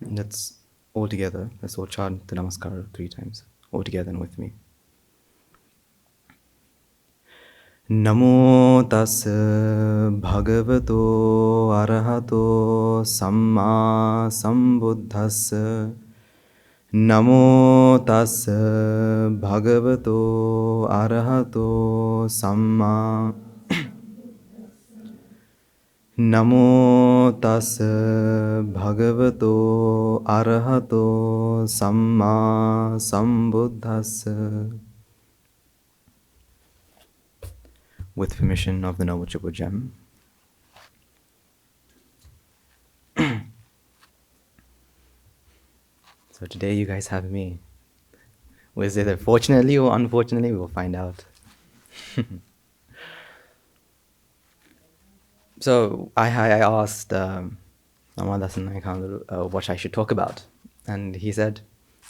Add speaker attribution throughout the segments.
Speaker 1: Let's all together, let's all chant the Namaskar 3 times, all together and with me. Namo tassa bhagavato arahato samma sambuddhassa. Namo tassa bhagavato arahato samma. Namo tassa bhagavato arahato samma sambuddhassa. With permission of the Noble Triple Gem. So today you guys have me. Was it fortunately or unfortunately? We'll find out. So I asked what I should talk about. And he said,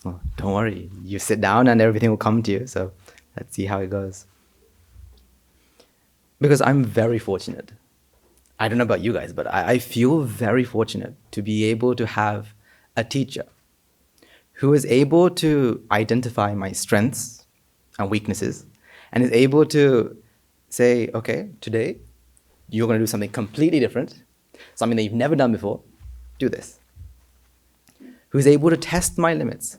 Speaker 1: well, don't worry, you sit down and everything will come to you. So let's see how it goes. Because I'm very fortunate. I don't know about you guys, but I feel very fortunate to be able to have a teacher who is able to identify my strengths and weaknesses and is able to say, okay, today you're going to do something completely different, something that you've never done before. Do this. Who's able to test my limits,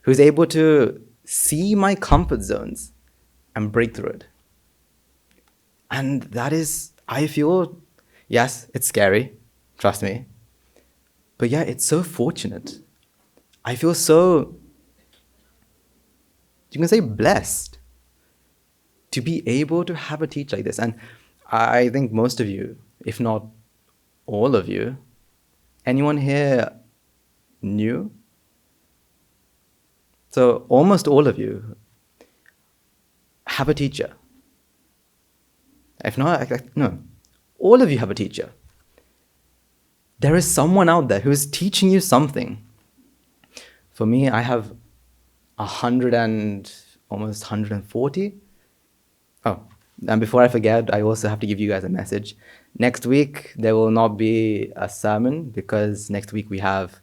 Speaker 1: who's able to see my comfort zones and break through it. And that is, I feel, yes, it's scary, trust me. But yeah, it's so fortunate. I feel so, you can say blessed to be able to have a teacher like this. And I think most of you, if not all of you, anyone here new? So almost all of you have a teacher. If not, no, all of you have a teacher. There is someone out there who is teaching you something. For me, I have almost 140. Oh, and before I forget, I also have to give you guys a message. Next week, there will not be a sermon because next week we have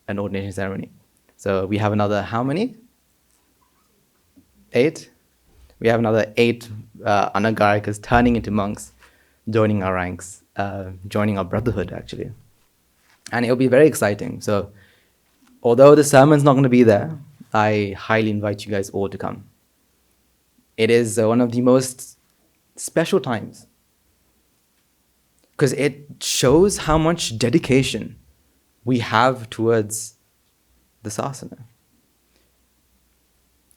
Speaker 1: an ordination ceremony. So we have another, how many? 8? We have another 8 Anagarikas turning into monks, joining our ranks, joining our brotherhood, actually. And it'll be very exciting. So although the sermon's not going to be there, I highly invite you guys all to come. It is one of the most special times because it shows how much dedication we have towards the sasana.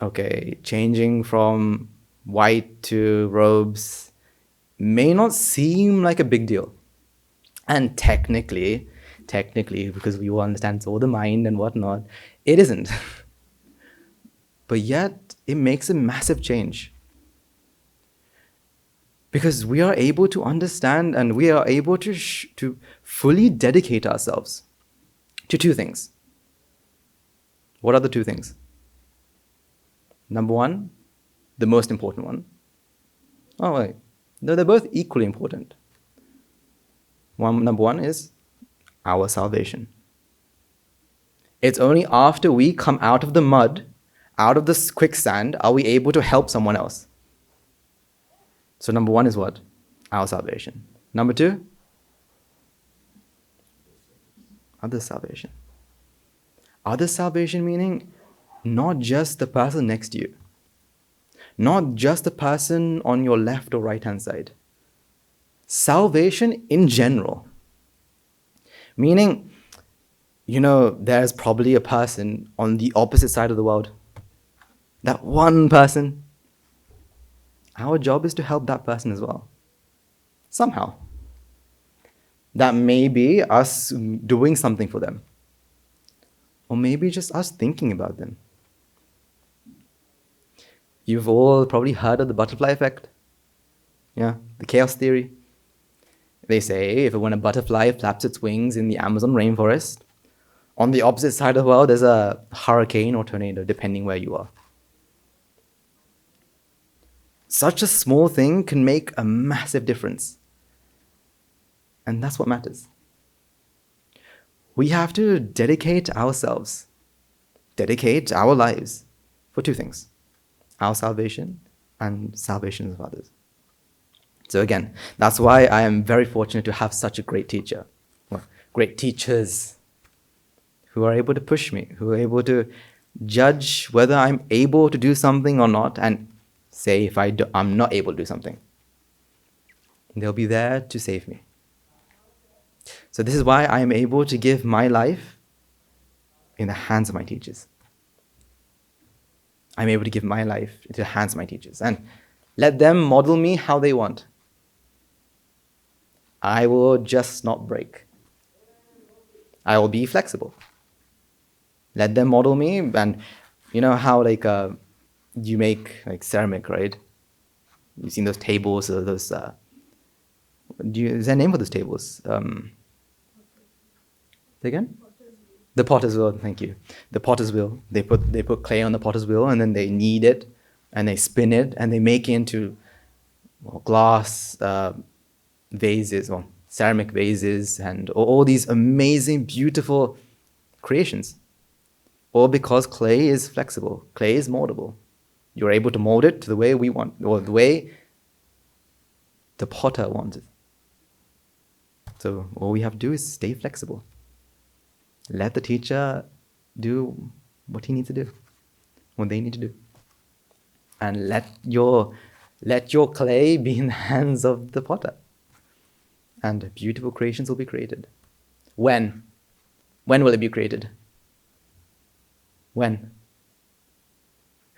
Speaker 1: Okay, changing from white to robes may not seem like a big deal. And technically, because we all understand it's all the mind and whatnot, it isn't. But yet, it makes a massive change. Because we are able to understand and we are able to fully dedicate ourselves to 2 things. What are the 2 things? Number 1, the most important one. Oh, wait. No, they're both equally important. Number 1 is our salvation. It's only after we come out of the mud, out of this quicksand, are we able to help someone else. So number 1 is what? Our salvation. Number 2? Other salvation. Other salvation meaning not just the person next to you, not just the person on your left or right hand side. Salvation in general. Meaning, there's probably a person on the opposite side of the world. That one person. Our job is to help that person as well. Somehow. That may be us doing something for them. Or maybe just us thinking about them. You've all probably heard of the butterfly effect. Yeah, the chaos theory. They say when a butterfly flaps its wings in the Amazon rainforest, on the opposite side of the world there's a hurricane or tornado, depending where you are. Such a small thing can make a massive difference. And that's what matters. We have to dedicate ourselves, dedicate our lives for two things: our salvation and salvation of others. So again, that's why I am very fortunate to have such a great teacher, well, great teachers who are able to push me, who are able to judge whether I'm able to do something or not, and say if I'm not able to do something. They'll be there to save me. So this is why I am able to give my life in the hands of my teachers. I'm able to give my life into the hands of my teachers and let them model me how they want. I will just not break. I will be flexible. Let them model me, and you know how you make like ceramic, right? You've seen those tables, or those. Is there a name for those tables? Say again? The potter's wheel. Thank you. The potter's wheel. They put clay on the potter's wheel, and then they knead it, and they spin it, and they make it into glass vases, or ceramic vases, and all these amazing, beautiful creations. All because clay is flexible. Clay is moldable. You're able to mold it to the way we want, or the way the potter wants it. So all we have to do is stay flexible. Let the teacher do what he needs to do, what they need to do. And let your clay be in the hands of the potter. And beautiful creations will be created. When? When will it be created? When?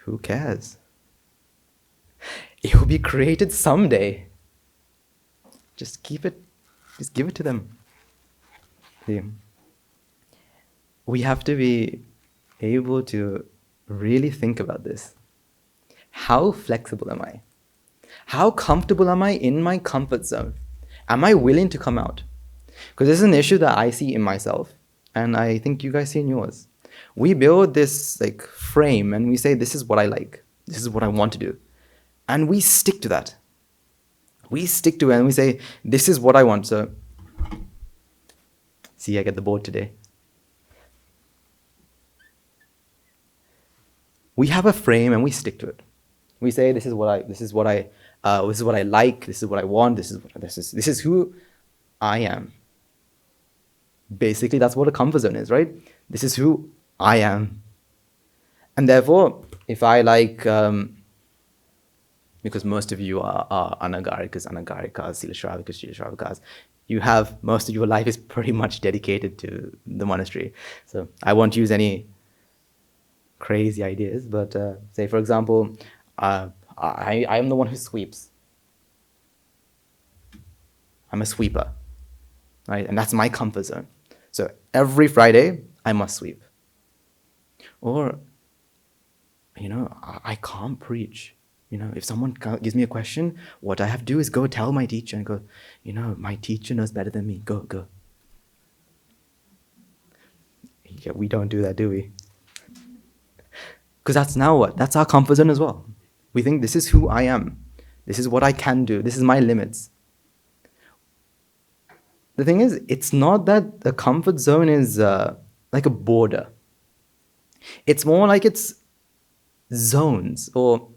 Speaker 1: Who cares? It will be created someday. Just give it to them. See, we have to be able to really think about this. How flexible am I? How comfortable am I in my comfort zone? Am I willing to come out? Because this is an issue that I see in myself, and I think you guys see in yours. We build this frame, and we say, this is what I like. This is what I want to do. And we stick to that. We stick to it, and we say, this is what I want. So, see, I get the board today. We have a frame, and we stick to it. We say, this is what I like. This is what I want. This is who I am. Basically, that's what a comfort zone is, right? This is who I am. And therefore, if I like, because most of you are anagarikas, silashravikas, you have, most of your life is pretty much dedicated to the monastery. So I won't use any crazy ideas, but say, for example, I am the one who sweeps. I'm a sweeper, right? And that's my comfort zone. So every Friday, I must sweep. Or, I can't preach. If someone gives me a question, what I have to do is go tell my teacher and go, my teacher knows better than me. Go. Yeah, we don't do that, do we? Because that's now what? That's our comfort zone as well. We think this is who I am. This is what I can do. This is my limits. The thing is, it's not that the comfort zone is like a border. It's more like it's zones, or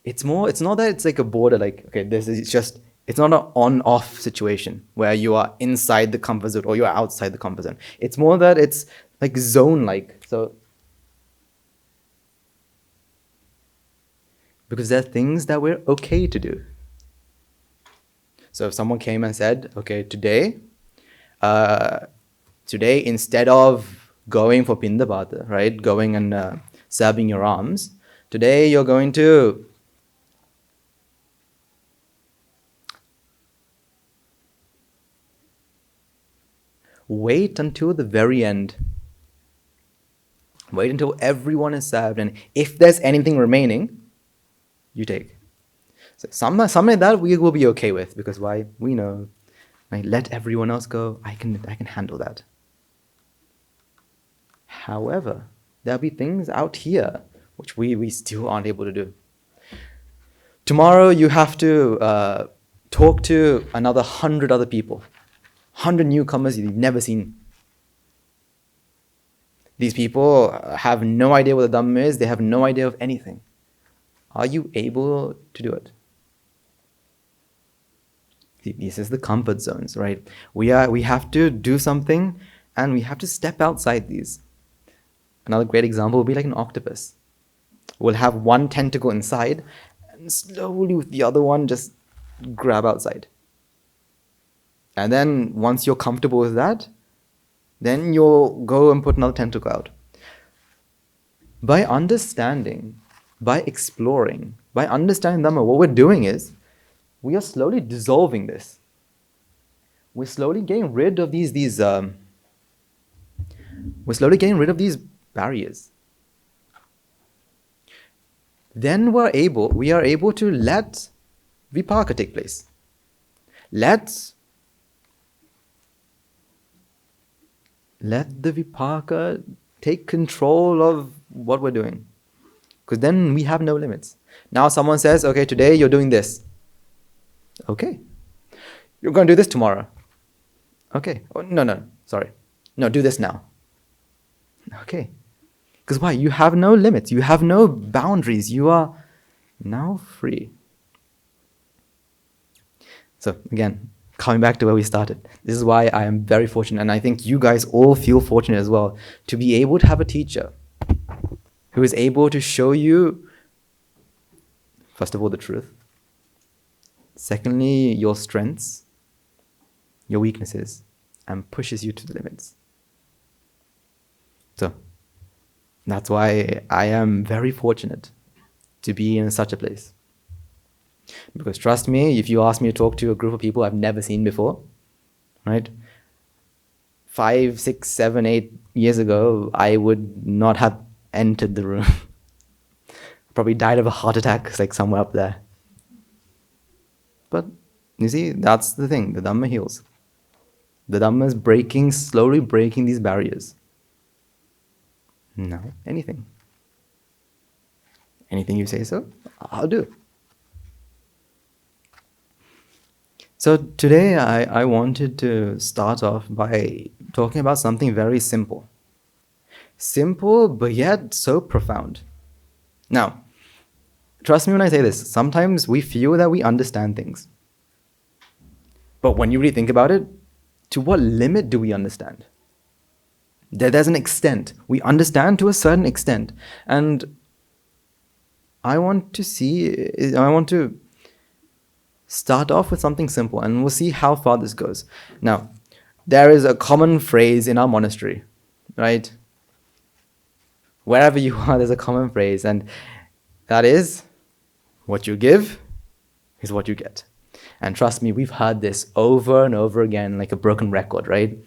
Speaker 1: it's not that it's like a border, it's not an on-off situation where you are inside the comfort zone or you are outside the comfort zone. It's more that it's like zone-like. So, because there are things that we're okay to do. So if someone came and said, okay, today, instead of going for pindapata, right, going and serving your alms, today you're going to wait until the very end. Wait until everyone is served, and if there's anything remaining, you take. So something like that we will be okay with, because why? We know, let everyone else go. I can handle that. However, there'll be things out here which we still aren't able to do. Tomorrow you have to talk to another 100 other people, 100 newcomers you've never seen. These people have no idea what the Dhamma is, they have no idea of anything. Are you able to do it? See, this is the comfort zones, right? We have to do something and we have to step outside these. Another great example would be like an octopus. We'll have one tentacle inside and slowly with the other one just grab outside. And then once you're comfortable with that, then you'll go and put another tentacle out. By understanding, by exploring, by understanding Dhamma, what we're doing is, we are slowly dissolving this. We're slowly getting rid of these barriers. Then we are able to let vipaka take place. Let the vipaka take control of what we're doing. Because then we have no limits. Now someone says, okay, today you're doing this. Okay. You're going to do this tomorrow. Okay. Oh, no, sorry. No, do this now. Okay. Because why? You have no limits. You have no boundaries. You are now free. So again, coming back to where we started, this is why I am very fortunate, and I think you guys all feel fortunate as well, to be able to have a teacher who is able to show you, first of all, the truth. Secondly, your strengths, your weaknesses, and pushes you to the limits. So, that's why I am very fortunate to be in such a place. Because trust me, if you ask me to talk to a group of people I've never seen before, right? 5, 6, 7, 8 years ago, I would not have entered the room. Probably died of a heart attack, like somewhere up there. But you see, that's the thing. The Dhamma heals. The Dhamma is slowly breaking these barriers. No, anything. Anything you say so, I'll do. So today I wanted to start off by talking about something very simple. Simple, but yet so profound. Now, trust me when I say this, sometimes we feel that we understand things. But when you really think about it, to what limit do we understand? There's an extent. We understand to a certain extent. And I want to start off with something simple, and we'll see how far this goes. Now, there is a common phrase in our monastery, right? Wherever you are, there's a common phrase, and that is, what you give is what you get. And trust me, we've heard this over and over again, like a broken record, right?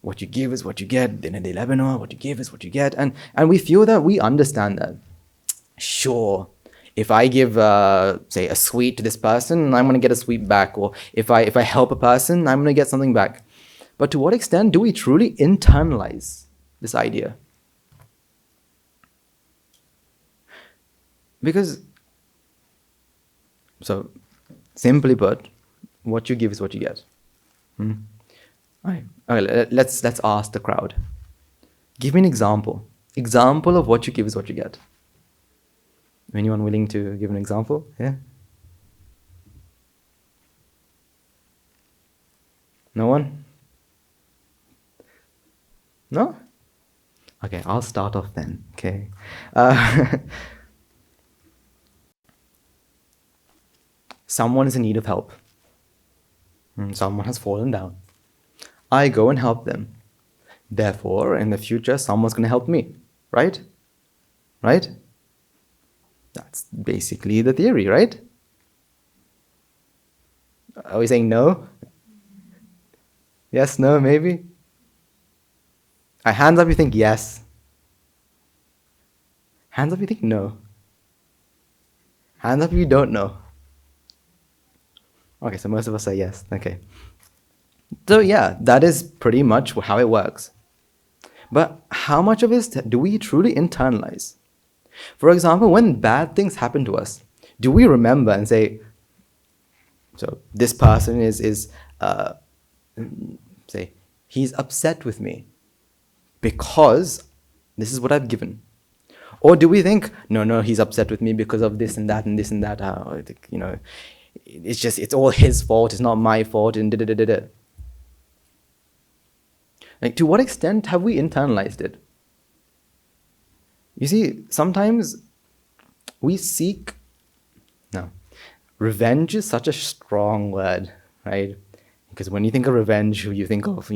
Speaker 1: What you give is what you get. What you give is what you get. And we feel that we understand that. Sure, if I give, say, a sweet to this person, I'm going to get a sweet back. Or if I help a person, I'm going to get something back. But to what extent do we truly internalize this idea? Because, so, simply put, what you give is what you get. Okay, let's ask the crowd. Give me an example. Example of what you give is what you get. Anyone willing to give an example? Yeah? No one? No? Okay, I'll start off then. Okay. Someone is in need of help. Someone has fallen down. I go and help them. Therefore, in the future, someone's going to help me. Right? Right? That's basically the theory, right? Are we saying no? Yes, no, maybe? Hands up if you think yes. Hands up if you think no. Hands up if you don't know. Okay, so most of us say yes. Okay. So yeah, that is pretty much how it works. But how much of this do we truly internalize? For example, when bad things happen to us, do we remember and say, So this person uh, say, he's upset with me because this is what I've given. Or do we think, no, he's upset with me because of this and that and this and that. It's all his fault. It's not my fault. And da da da da. Like, to what extent have we internalized it? You see, sometimes we seek. No, revenge is such a strong word, right? Because when you think of revenge, you think of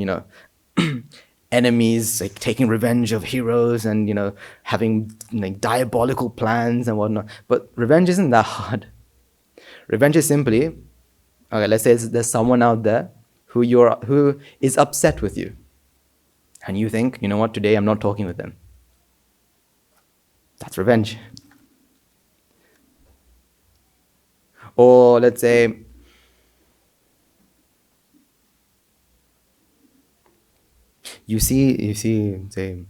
Speaker 1: enemies, like taking revenge of heroes and having like diabolical plans and whatnot. But revenge isn't that hard. Revenge is simply, okay, let's say there's someone out there who is upset with you, and you think, you know what, today I'm not talking with them. That's revenge. Or let's say, you see, say,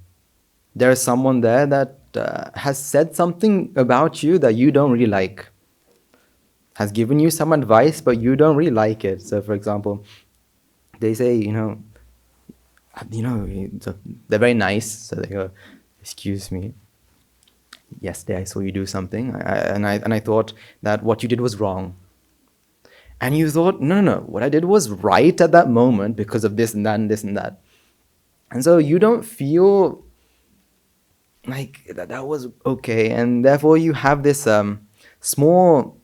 Speaker 1: there is someone there that has said something about you that you don't really like, has given you some advice, but you don't really like it. So, for example, they say, they're very nice. So they go, "Excuse me, yesterday I saw you do something, and I thought that what you did was wrong." And you thought, no, what I did was right at that moment because of this and that and this and that. And so you don't feel like that was okay. And therefore you have this small...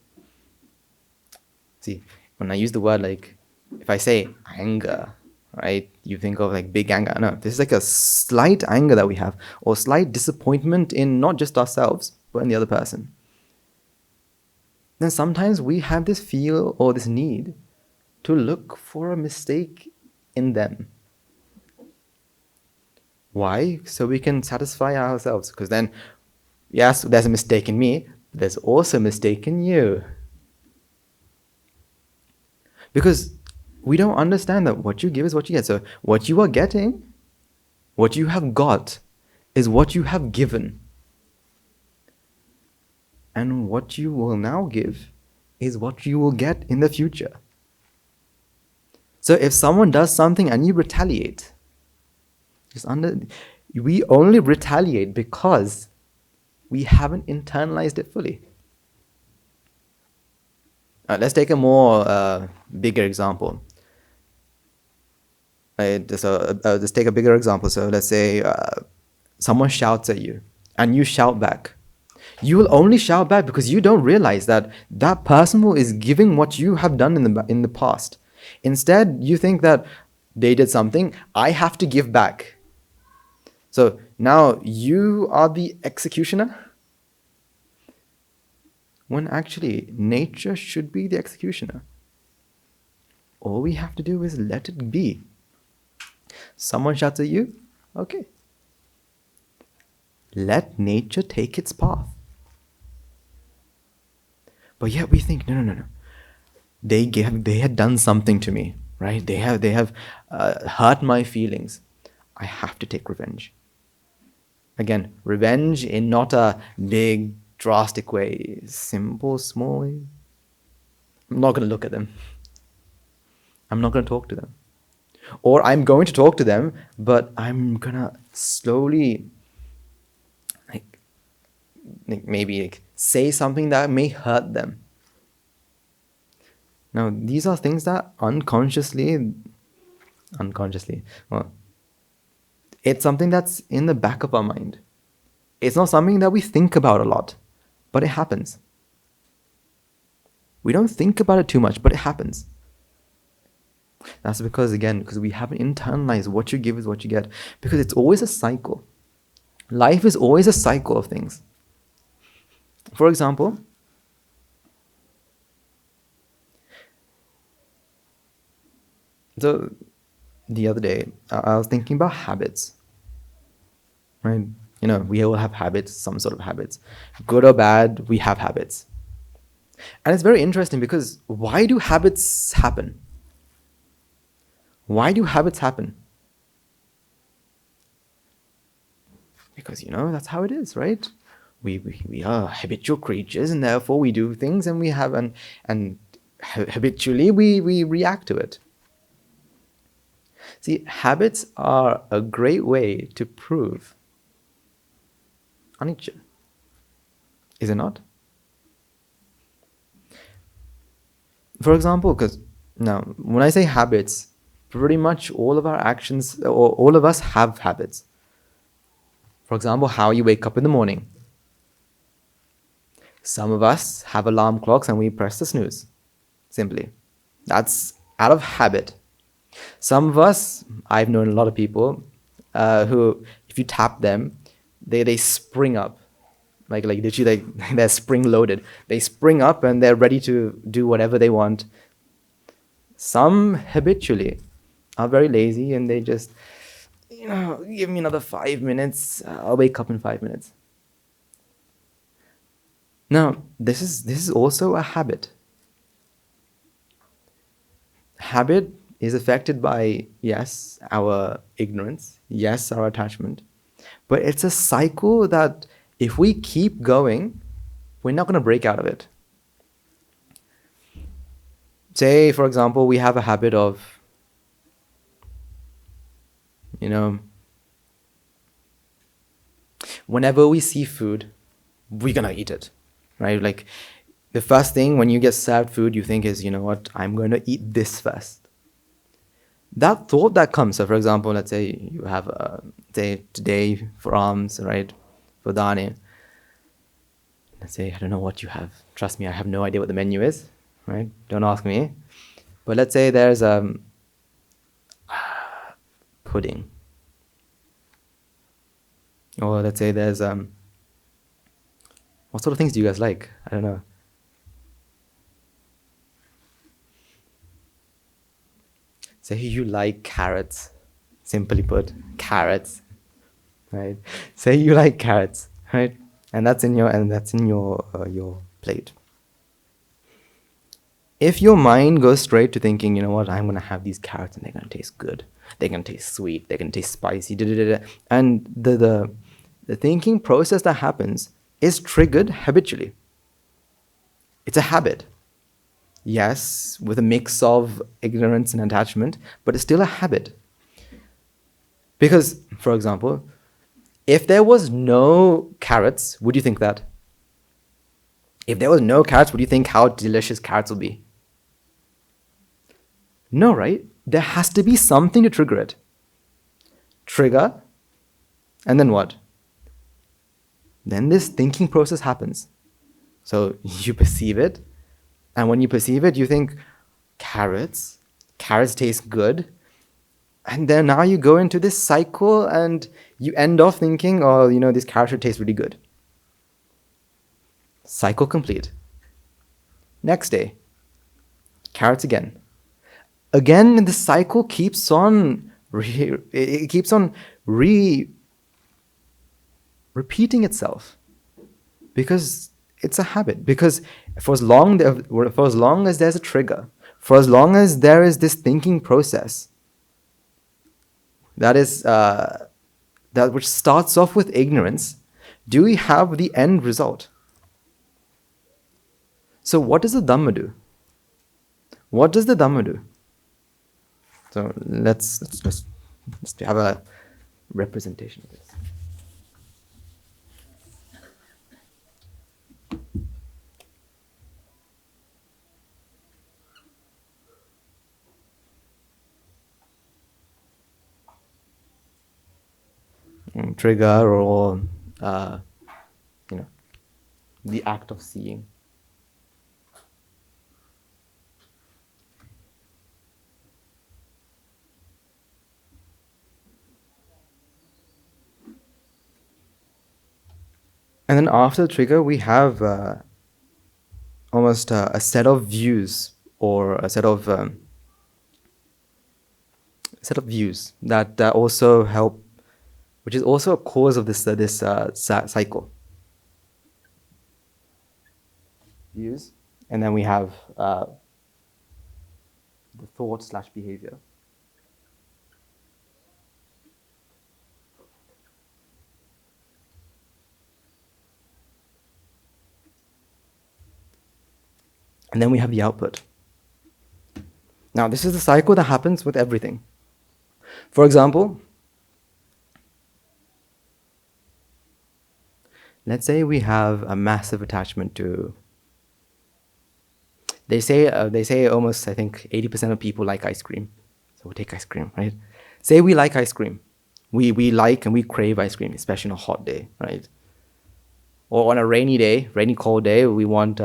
Speaker 1: See, when I use the word, like, if I say anger, right, you think of like big anger. No, this is like a slight anger that we have, or slight disappointment in not just ourselves, but in the other person. Then sometimes we have this feel or this need to look for a mistake in them. Why? So we can satisfy ourselves. Because then, yes, there's a mistake in me, but there's also a mistake in you. Because we don't understand that what you give is what you get. So what you are getting, what you have got, is what you have given. And what you will now give is what you will get in the future. So if someone does something and you retaliate, we only retaliate because we haven't internalized it fully. Let's take a more bigger example. Let's take a bigger example. So let's say someone shouts at you and you shout back. You will only shout back because you don't realize that that person is giving what you have done in the past. Instead, you think that they did something, I have to give back. So now you are the executioner, when actually nature should be the executioner. All we have to do is let it be. Someone shouts at you, okay. Let nature take its path. But yet we think, no. They had done something to me, right? They have hurt my feelings. I have to take revenge. Again, revenge in not a big, drastic way. Simple, small way. I'm not going to look at them. I'm not going to talk to them. Or I'm going to talk to them, but I'm going to slowly, maybe say something that may hurt them. Now, these are things that unconsciously, well, it's something that's in the back of our mind. It's not something that we think about a lot, but it happens. We don't think about it too much, but it happens. That's because we haven't internalized what you give is what you get. Because it's always a cycle. Life is always a cycle of things. For example, so the other day, I was thinking about habits, right? We all have habits, some sort of habits. Good or bad, we have habits. And it's very interesting because why do habits happen? Why do habits happen? Because, that's how it is, right? We are habitual creatures, and therefore we do things, and we have, and habitually we react to it. See, habits are a great way to prove anicca. Is it not? For example, because now when I say habits, pretty much all of our actions, or all of us have habits. For example, how you wake up in the morning. Some of us have alarm clocks and we press the snooze, simply. That's out of habit. Some of us, I've known a lot of people who, if you tap them, they spring up. Like literally, they're spring loaded. They spring up and they're ready to do whatever they want. Some habitually are very lazy and they just, give me another 5 minutes. I'll wake up in 5 minutes. Now, this is also a habit. Habit is affected by, yes, our ignorance, yes, our attachment. But it's a cycle that if we keep going, we're not going to break out of it. Say, for example, we have a habit of, whenever we see food, we're going to eat it, right? Like, the first thing when you get served food, you think is, what, I'm going to eat this first. That thought that comes, so for example, let's say you have, say today for alms, right, for dane. Let's say, I don't know what you have. Trust me, I have no idea what the menu is, right? Don't ask me. But let's say there's pudding. Or let's say there's, what sort of things do you guys like? I don't know. Say you like carrots, simply put, carrots, right? Say you like carrots, right? And that's in your plate. If your mind goes straight to thinking, you know what, I'm going to have these carrots and they're going to taste good, they're going to taste sweet, they're going to taste spicy, and the thinking process that happens is triggered habitually. It's a habit. Yes, with a mix of ignorance and attachment, but it's still a habit. Because, for example, if there was no carrots, would you think that? If there was no carrots, would you think how delicious carrots would be? No, right? There has to be something to trigger it. Trigger, and then what? Then this thinking process happens. So you perceive it, and when you perceive it, you think, carrots taste good. And then now you go into this cycle and you end off thinking, oh, this carrot should taste really good. Cycle complete. Next day, carrots again. Again, the cycle keeps on repeating itself because it's a habit. Because for as long as there's a trigger, for as long as there is this thinking process, that which starts off with ignorance, do we have the end result? So what does the Dhamma do? What does the Dhamma do? So let's have a representation of this. Trigger or the act of seeing. And then after the trigger, we have almost a set of views or a set of views that also help, which is also a cause of this cycle. Views, and then we have the thought/behavior. And then we have the output. Now, this is the cycle that happens with everything. For example, let's say we have a massive attachment to. They say almost, I think, 80% of people like ice cream. So we'll take ice cream, right? Say we like ice cream. We like and we crave ice cream, especially on a hot day, right? Or on a rainy day, rainy cold day, we want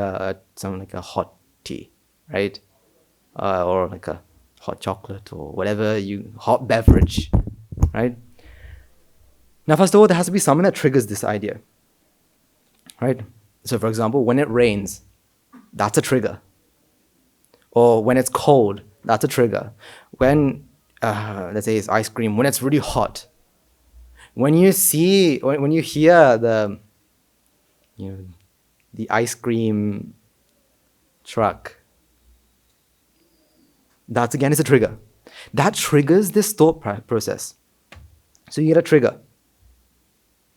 Speaker 1: something like a hot tea, right? Or like a hot chocolate or whatever hot beverage, right? Now, first of all, there has to be something that triggers this idea, right? So, for example, when it rains, that's a trigger. Or when it's cold, that's a trigger. When, let's say it's ice cream, when it's really hot. When you hear the ice cream truck, that again is a trigger. That triggers this thought process. So you get a trigger.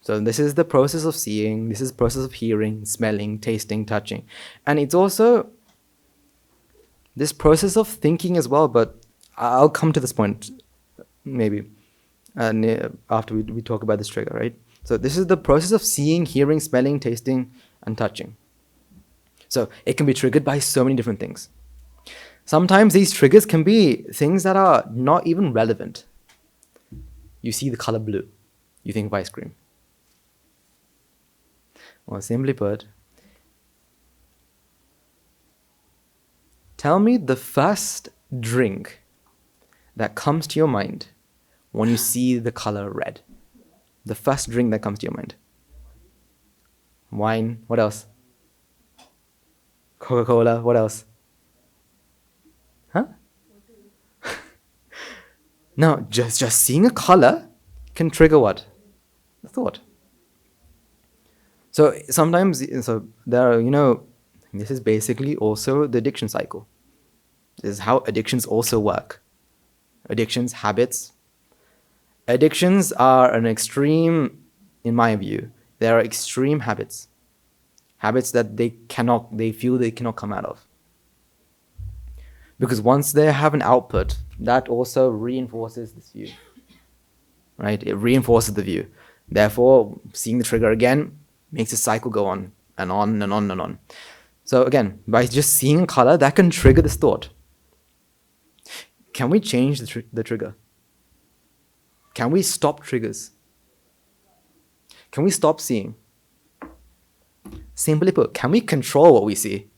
Speaker 1: So this is the process of seeing, this is the process of hearing, smelling, tasting, touching. And it's also this process of thinking as well, but I'll come to this point maybe after we talk about this trigger, right? So this is the process of seeing, hearing, smelling, tasting, and touching. So it can be triggered by so many different things. Sometimes these triggers can be things that are not even relevant. You see the color blue, you think of ice cream. Or simply put, tell me the first drink that comes to your mind when you see the color red. The first drink that comes to your mind. Wine, what else? Coca-Cola, what else? Huh? Now, just seeing a color can trigger what? The thought. So sometimes, there are, this is basically also the addiction cycle. This is how addictions also work. Addictions, habits. Addictions are an extreme, in my view, they are extreme habits. Habits that they feel they cannot come out of. Because once they have an output, that also reinforces this view. Right? It reinforces the view. Therefore, seeing the trigger again makes the cycle go on and on and on and on. So again, by just seeing color, that can trigger this thought. Can we change the trigger? Can we stop triggers? Can we stop seeing? Simply put, can we control what we see?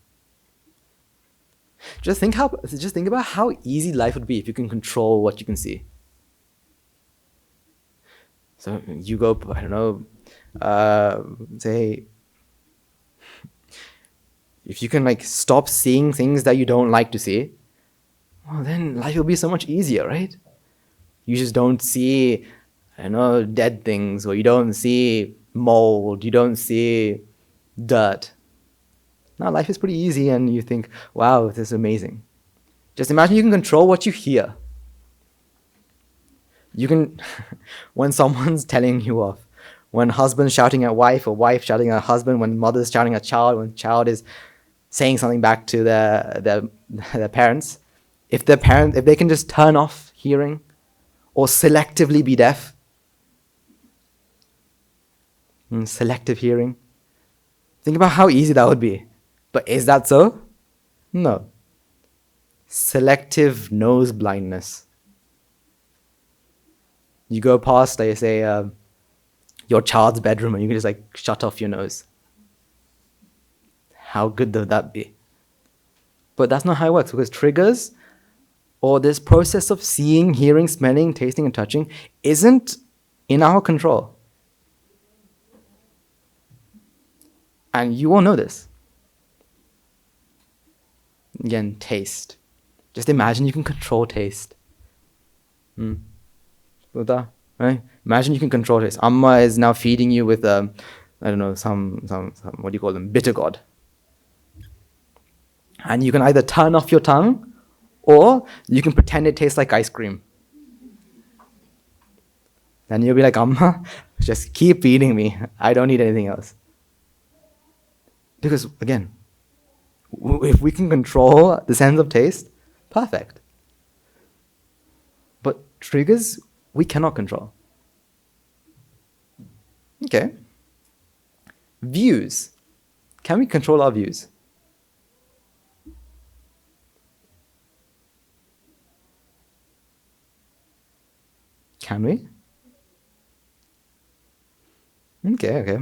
Speaker 1: Just think about how easy life would be if you can control what you can see. So you go, I don't know, say, if you can stop seeing things that you don't like to see, well, then life will be so much easier, right? You just don't see, I don't know, dead things, or you don't see mold, you don't see dirt. Now life is pretty easy and you think, wow, this is amazing. Just imagine you can control what you hear. You can, when someone's telling you off, when husband's shouting at wife, or wife shouting at husband, when mother's shouting at child, when child is saying something back to their parents, if they can just turn off hearing or selectively be deaf, selective hearing, think about how easy that would be. But is that so? No. Selective nose blindness. You go past, like say, your child's bedroom and you can just shut off your nose. How good would that be? But that's not how it works, because triggers, or this process of seeing, hearing, smelling, tasting, and touching isn't in our control. And you all know this. Again, taste. Just imagine you can control taste. Right? Imagine you can control taste. Amma is now feeding you with, I don't know, some what do you call them, bitter gourd. And you can either turn off your tongue, or you can pretend it tastes like ice cream. Then you'll be like, Amma, just keep feeding me. I don't need anything else. Because again, if we can control the sense of taste, perfect. Triggers, we cannot control. Okay. Views. Can we control our views? Can we? Okay.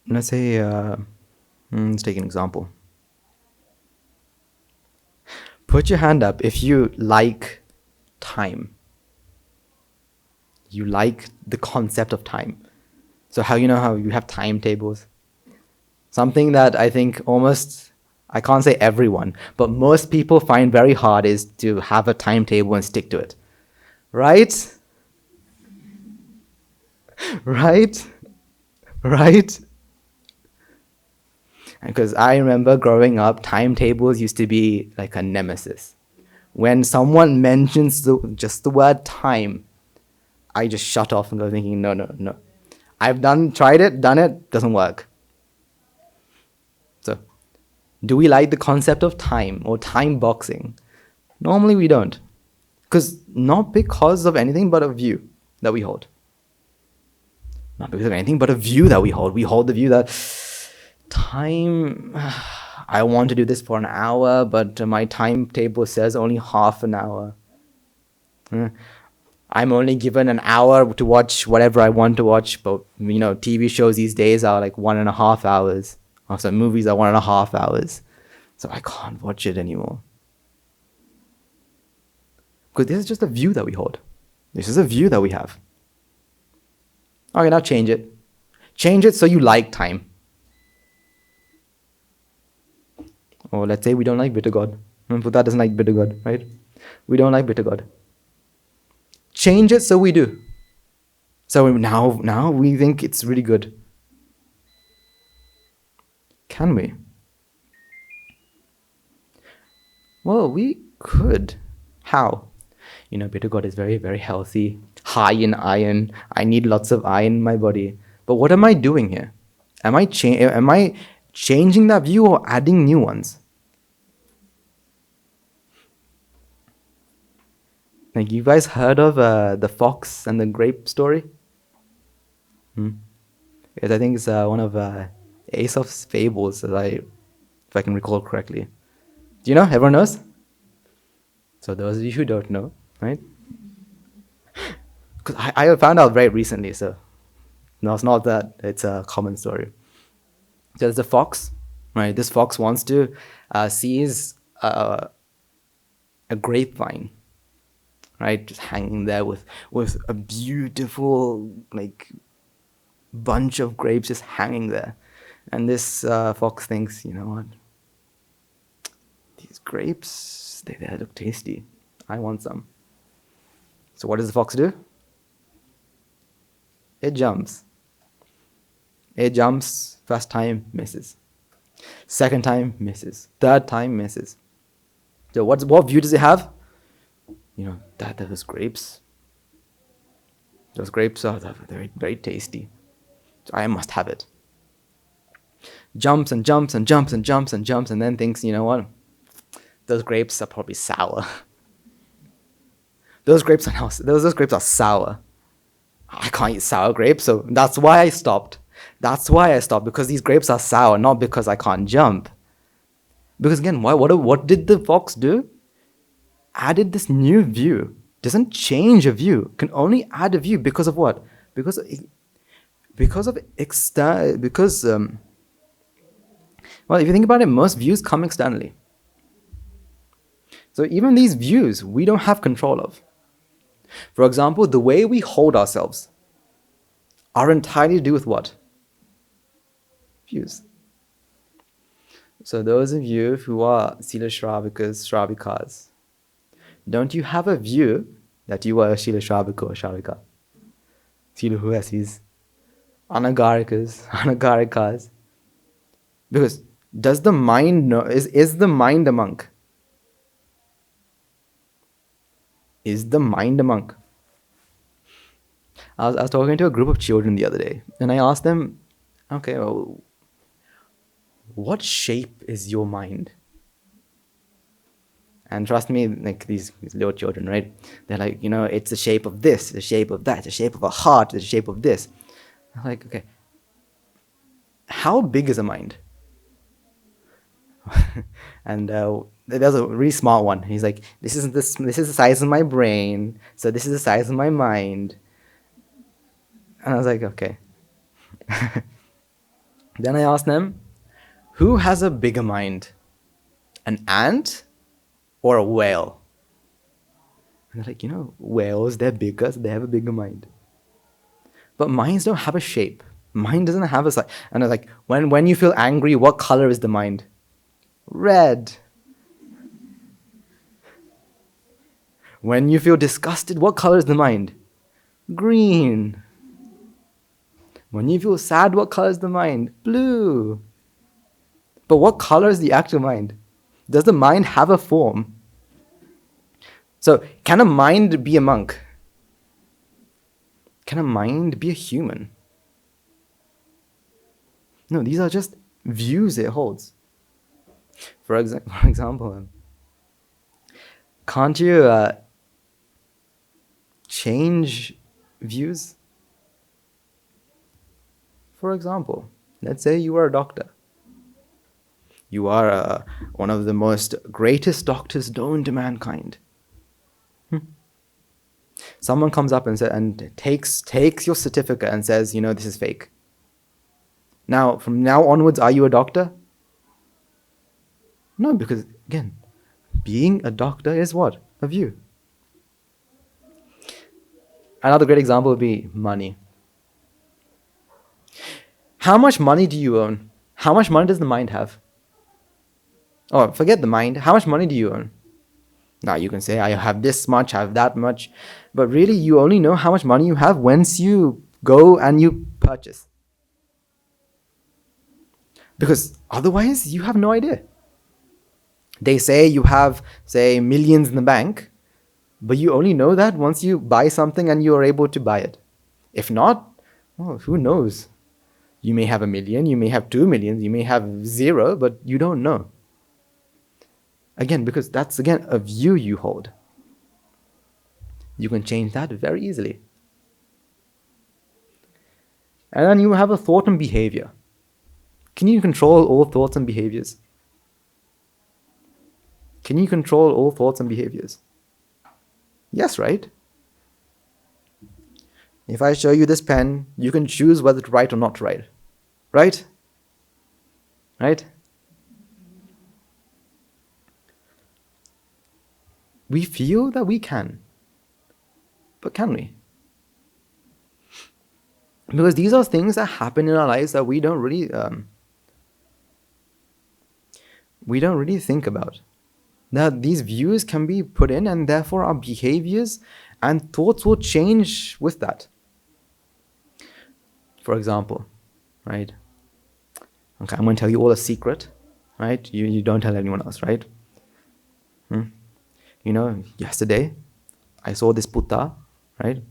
Speaker 1: Let's say, let's take an example. Put your hand up if you like time. You like the concept of time. So how you know how you have timetables? Something that I think almost, I can't say everyone, but most people find very hard is to have a timetable and stick to it. Right? Right? Right? Because I remember growing up, timetables used to be like a nemesis. When someone mentions just the word time, I just shut off and go thinking, no. I've tried it, done it, doesn't work. So, do we like the concept of time or time boxing? Normally we don't. Not because of anything but a view that we hold. Not because of anything but a view that we hold. We hold the view that time, I want to do this for an hour, but my timetable says only half an hour. I'm only given an hour to watch whatever I want to watch, but TV shows these days are like 1.5 hours. Also, movies are 1.5 hours. So I can't watch it anymore. Because this is just a view that we hold. This is a view that we have. Okay, now change it. Change it so you like time. Or let's say we don't like bitter God. Buddha doesn't like bitter God, right? We don't like bitter God. Change it so we do. So now we think it's really good. Can we? Well, we could. How? Bitter God is very, very healthy, high in iron. I need lots of iron in my body. But what am I doing here? Am I changing that view or adding new ones? Like, you guys heard of the fox and the grape story? Because I think it's one of Aesop's fables, if I can recall correctly. Do you know? Everyone knows? So those of you who don't know, right? Because I found out very recently, so no, it's not that it's a common story. So there's a fox, right? This fox wants to seize a grapevine, right? Just hanging there with a beautiful bunch of grapes just hanging there. And this fox thinks, you know what? These grapes, they look tasty. I want some. So what does the fox do? It jumps. First time, misses. Second time, misses. Third time, misses. So what view does it have? That those grapes. Those grapes are very, very tasty. So I must have it. Jumps and jumps and jumps and jumps and jumps, and then thinks, you know what? Those grapes are probably sour. Those grapes are sour. I can't eat sour grapes, so that's why I stopped. Because these grapes are sour, not because I can't jump. Because again, what did the fox do? Added this new view. Doesn't change a view. Can only add a view because of what? Because well, if you think about it, most views come externally. So even these views, we don't have control of. For example, the way we hold ourselves are entirely to do with what? Views. So those of you who are Sila Shravikas, don't you have a view that you are a Sila Shravika or Shravika? Sila Huesis, Anagarikas. Because does the mind know, is the mind a monk? Is the mind a monk? I was talking to a group of children the other day, and I asked them, okay, well, what shape is your mind? And trust me, like these little children, right? They're like, it's the shape of this, the shape of that, the shape of a heart, the shape of this. I'm like, okay, how big is a mind? And there's a really small one. He's like, this is the size of my brain, so this is the size of my mind. And I was like, okay. Then I asked them, who has a bigger mind? An ant or a whale? And they're like, whales, they're bigger, so they have a bigger mind. But minds don't have a shape. Mind doesn't have a size. And I was like, when you feel angry, what color is the mind? Red. When you feel disgusted, what color is the mind? Green. When you feel sad, what color is the mind? Blue. But what color is the actual mind? Does the mind have a form? So, can a mind be a monk? Can a mind be a human? No, these are just views it holds. For example, can't you change views? For example, let's say you are a doctor. You are one of the most greatest doctors known to mankind. Someone comes up and takes your certificate and says, this is fake. Now, from now onwards, are you a doctor? No, because again, being a doctor is what? A view. Another great example would be money. How much money do you own? How much money does the mind have? Oh, forget the mind. How much money do you own? Now you can say, I have this much, I have that much. But really, you only know how much money you have once you go and you purchase. Because otherwise, you have no idea. They say you have, say, millions in the bank, but you only know that once you buy something and you are able to buy it. If not, well, who knows? You may have 1 million, you may have 2 million, you may have 0, but you don't know. Again, because that's, again, a view you hold. You can change that very easily. And then you have a thought and behavior. Can you control all thoughts and behaviors? Can you control all thoughts and behaviors? Yes, right? If I show you this pen, you can choose whether to write or not to write. Right? Right? We feel that we can. But can we? Because these are things that happen in our lives that we don't really think about. Now, these views can be put in, and therefore our behaviors and thoughts will change with that. For example, right? Okay, I'm going to tell you all a secret, right? You don't tell anyone else, right? Yesterday, I saw this Buddha, right?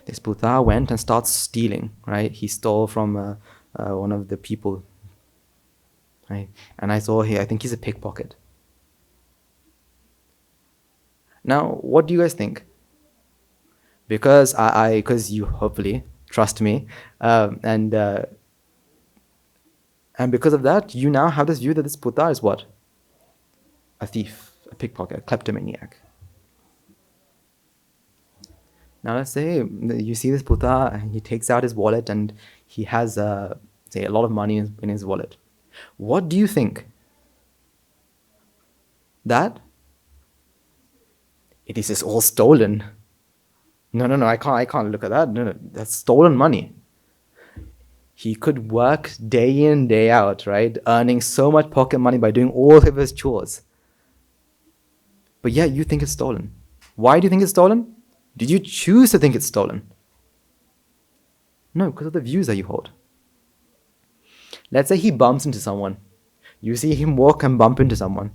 Speaker 1: This Buddha went and started stealing, right? He stole from one of the people, right? And I saw here, I think he's a pickpocket. Now, what do you guys think? Because because you hopefully trust me, and because of that, you now have this view that this Buddha is what? A thief, a pickpocket, a kleptomaniac. Now let's say you see this Buddha and he takes out his wallet and he has, say, a lot of money in his wallet. What do you think? That it is just all stolen. No, I can't look at that. No, that's stolen money. He could work day in, day out, right? Earning so much pocket money by doing all of his chores. But yet you think it's stolen. Why do you think it's stolen? Did you choose to think it's stolen? No, because of the views that you hold. Let's say he bumps into someone. You see him walk and bump into someone.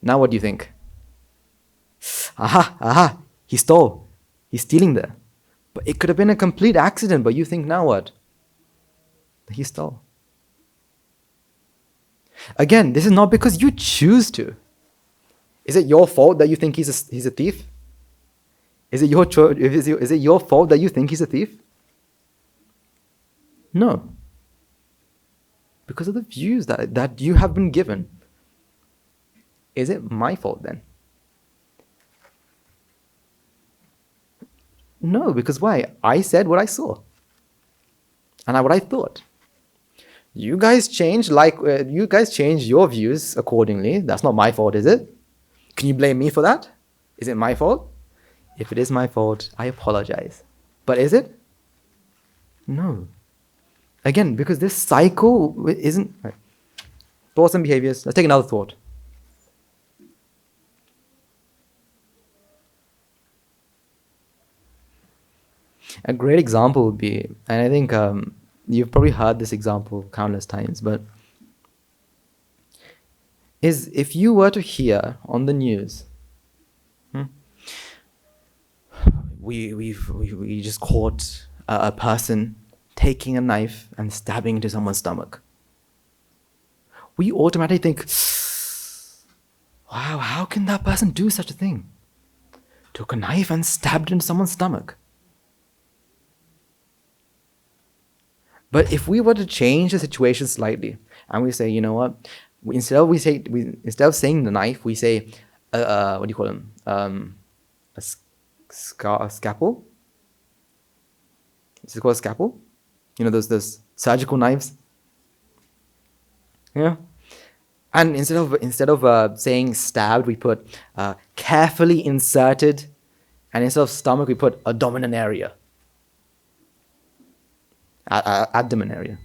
Speaker 1: Now what do you think? Aha, he stole. He's stealing there. But it could have been a complete accident, but you think now what? He stole. Again, this is not because you choose to. Is it your fault that you think he's a thief? Is it your fault that you think he's a thief? No. Because of the views that you have been given. Is it my fault then? No, because why? I said what I saw. And what I thought. You guys changed your views accordingly. That's not my fault, is it? Can you blame me for that? Is it my fault? If it is my fault, I apologize. But is it? No. Again, because this cycle isn't... Right. Thoughts and behaviors. Let's take another thought. A great example would be, and I think you've probably heard this example countless times, but is if you were to hear on the news, we just caught a person taking a knife and stabbing into someone's stomach. We automatically think, wow, how can that person do such a thing? Took a knife and stabbed into someone's stomach. But if we were to change the situation slightly, and we say, you know what, instead of saying the knife, we say, what do you call them? A scalpel? Is it called a scalpel? You know, those surgical knives. Yeah. And instead of saying stabbed, we put carefully inserted, and instead of stomach, we put abdominal area. Abdomen area.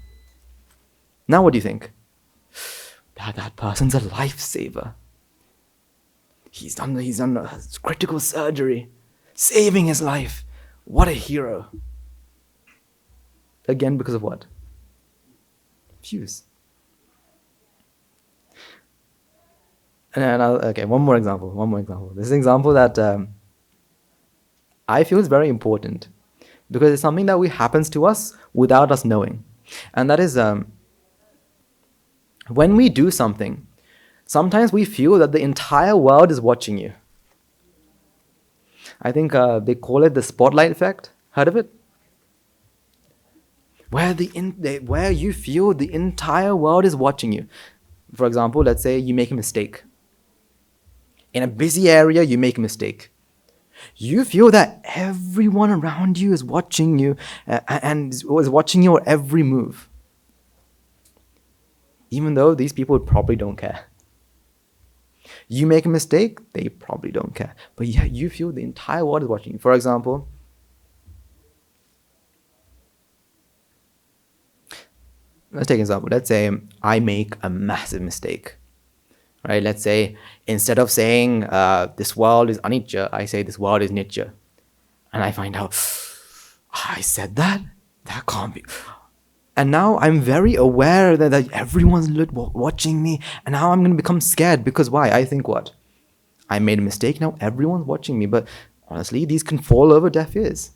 Speaker 1: Now what do you think? That person's a lifesaver. He's done a critical surgery, saving his life. What a hero. Again, because of what? Views. And okay, one more example. This is an example that I feel is very important. Because it's something that happens to us without us knowing. And that is, when we do something, sometimes we feel that the entire world is watching you. I think they call it the spotlight effect. Heard of it? Where you feel the entire world is watching you. For example, let's say you make a mistake. In a busy area, you make a mistake. You feel that everyone around you is watching you and is watching your every move. Even though these people probably don't care. You make a mistake, they probably don't care. But yeah, you feel the entire world is watching you. For example, let's take an example. Let's say I make a massive mistake. Right? Let's say instead of saying this world is anicca, I say this world is nicca. And I find out, I said that? That can't be. And now I'm very aware that everyone's watching me. And now I'm going to become scared. Because why? I think what? I made a mistake. Now everyone's watching me. But honestly, these can fall over deaf ears.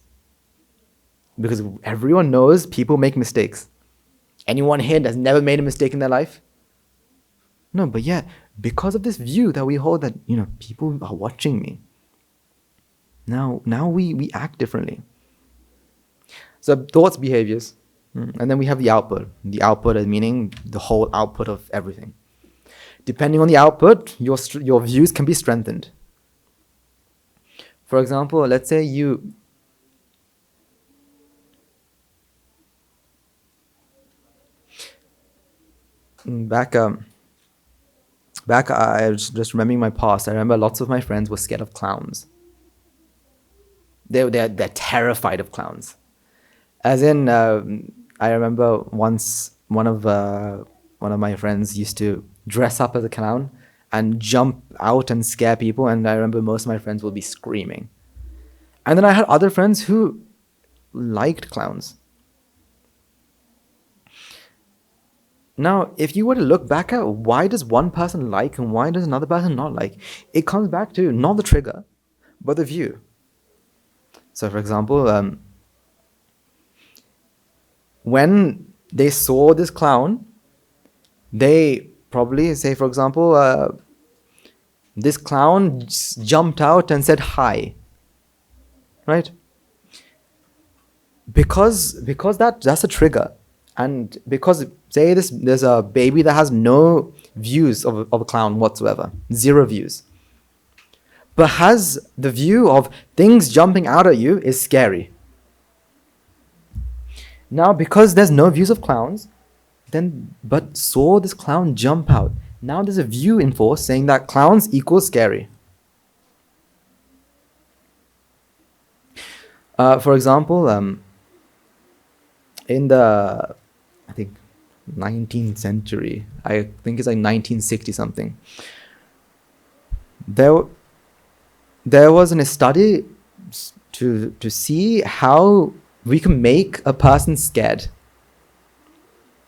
Speaker 1: Because everyone knows people make mistakes. Anyone here that's never made a mistake in their life? No, but yeah, because of this view that we hold that, people are watching me. Now we act differently. So thoughts, behaviors, and then we have the output. The output is meaning the whole output of everything. Depending on the output, your views can be strengthened. For example, let's say you... Back, I was just remembering my past. I remember lots of my friends were scared of clowns. They're terrified of clowns. As in, I remember once one of my friends used to dress up as a clown and jump out and scare people. And I remember most of my friends would be screaming. And then I had other friends who liked clowns. Now, if you were to look back at why does one person like and why does another person not like, it comes back to not the trigger, but the view. So, for example, when they saw this clown, they probably say, for example, this clown jumped out and said hi, right? Because that's a trigger, and because say there's a baby that has no views of a clown whatsoever, 0 views, but has the view of things jumping out at you is scary. Now, because there's no views of clowns, but saw this clown jump out. Now there's a view in force saying that clowns equals scary. For example, in the, I think, 19th century, I think it's like 1960 something, there was a study to see how we can make a person scared.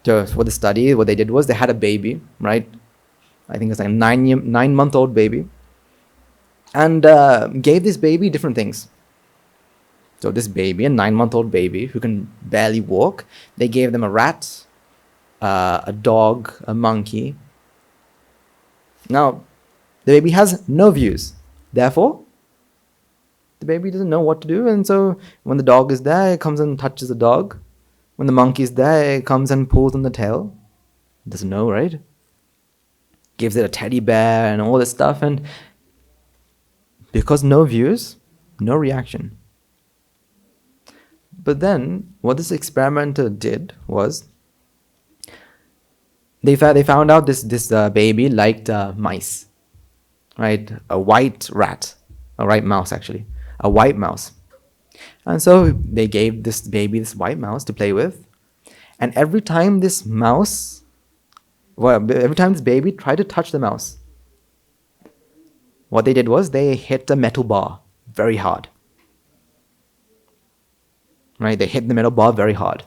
Speaker 1: So for the study, what they did was they had a baby, right? I think it's like a 9-month-old baby, and gave this baby different things. So this baby, a 9-month-old baby who can barely walk, they gave them a rat, a dog, a monkey. Now, the baby has no views. Therefore, the baby doesn't know what to do, and so when the dog is there, it comes and touches the dog. When the monkey is there, it comes and pulls on the tail. It doesn't know, right? Gives it a teddy bear and all this stuff, and because no views, no reaction. But then, what this experimenter did was, they found out this baby liked mice, right? A white rat, a white mouse actually, a white mouse. And so they gave this baby this white mouse to play with, and every time this baby tried to touch the mouse, what they did was they hit a metal bar very hard. Right? They hit the metal bar very hard.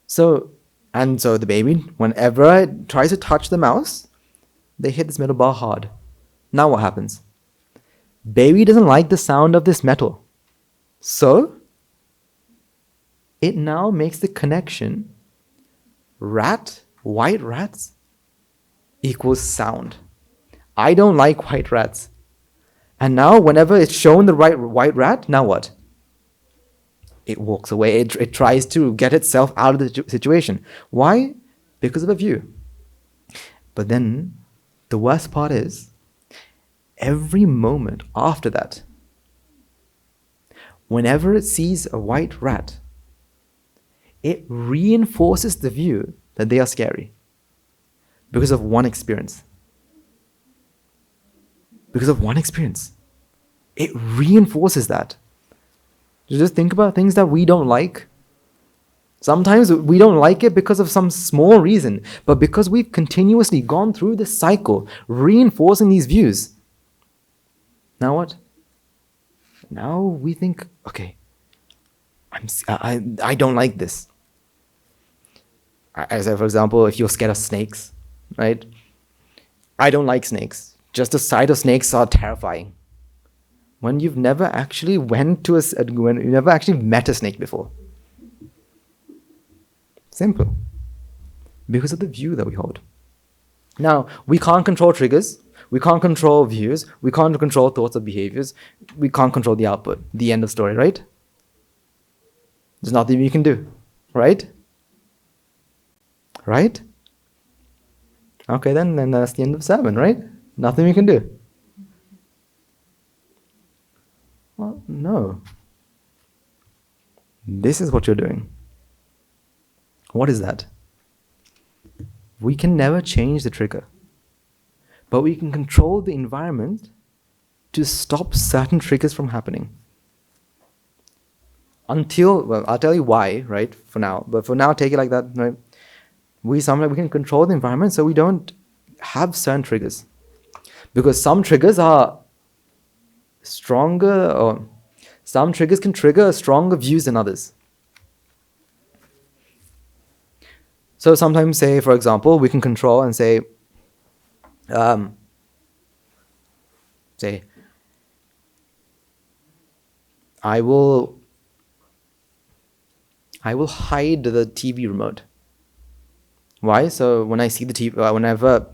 Speaker 1: So the baby, whenever it tries to touch the mouse, they hit this metal bar hard. Now what happens? Baby doesn't like the sound of this metal. So it now makes the connection white rats equals sound. I don't like white rats. And now whenever it's shown the white rat, now what? It walks away. It tries to get itself out of the situation. Why? Because of a view. But then the worst part is, every moment after that, whenever it sees a white rat, it reinforces the view that they are scary because of one experience. Because of one experience. It reinforces that. Just think about things that we don't like. Sometimes we don't like it because of some small reason, but because we've continuously gone through this cycle, reinforcing these views. Now what? Now we think, okay, I don't like this. As for example, if you're scared of snakes, right? I don't like snakes. Just the sight of snakes are terrifying. When you've never actually when you never actually met a snake before. Simple. Because of the view that we hold. Now, we can't control triggers. We can't control views. We can't control thoughts or behaviors. We can't control the output. The end of story, right? There's nothing we can do, right? Right? Okay, then that's the end of sermon, right? Nothing we can do. Well, no. This is what you're doing. What is that? We can never change the trigger, but we can control the environment to stop certain triggers from happening. I'll tell you why, right, for now. But for now, take it like that, right? We can control the environment so we don't have certain triggers. Because some triggers are stronger, or some triggers can trigger stronger views than others. So sometimes, say, for example, we can control and say, I will hide the TV remote. Why? So when I see the TV, whenever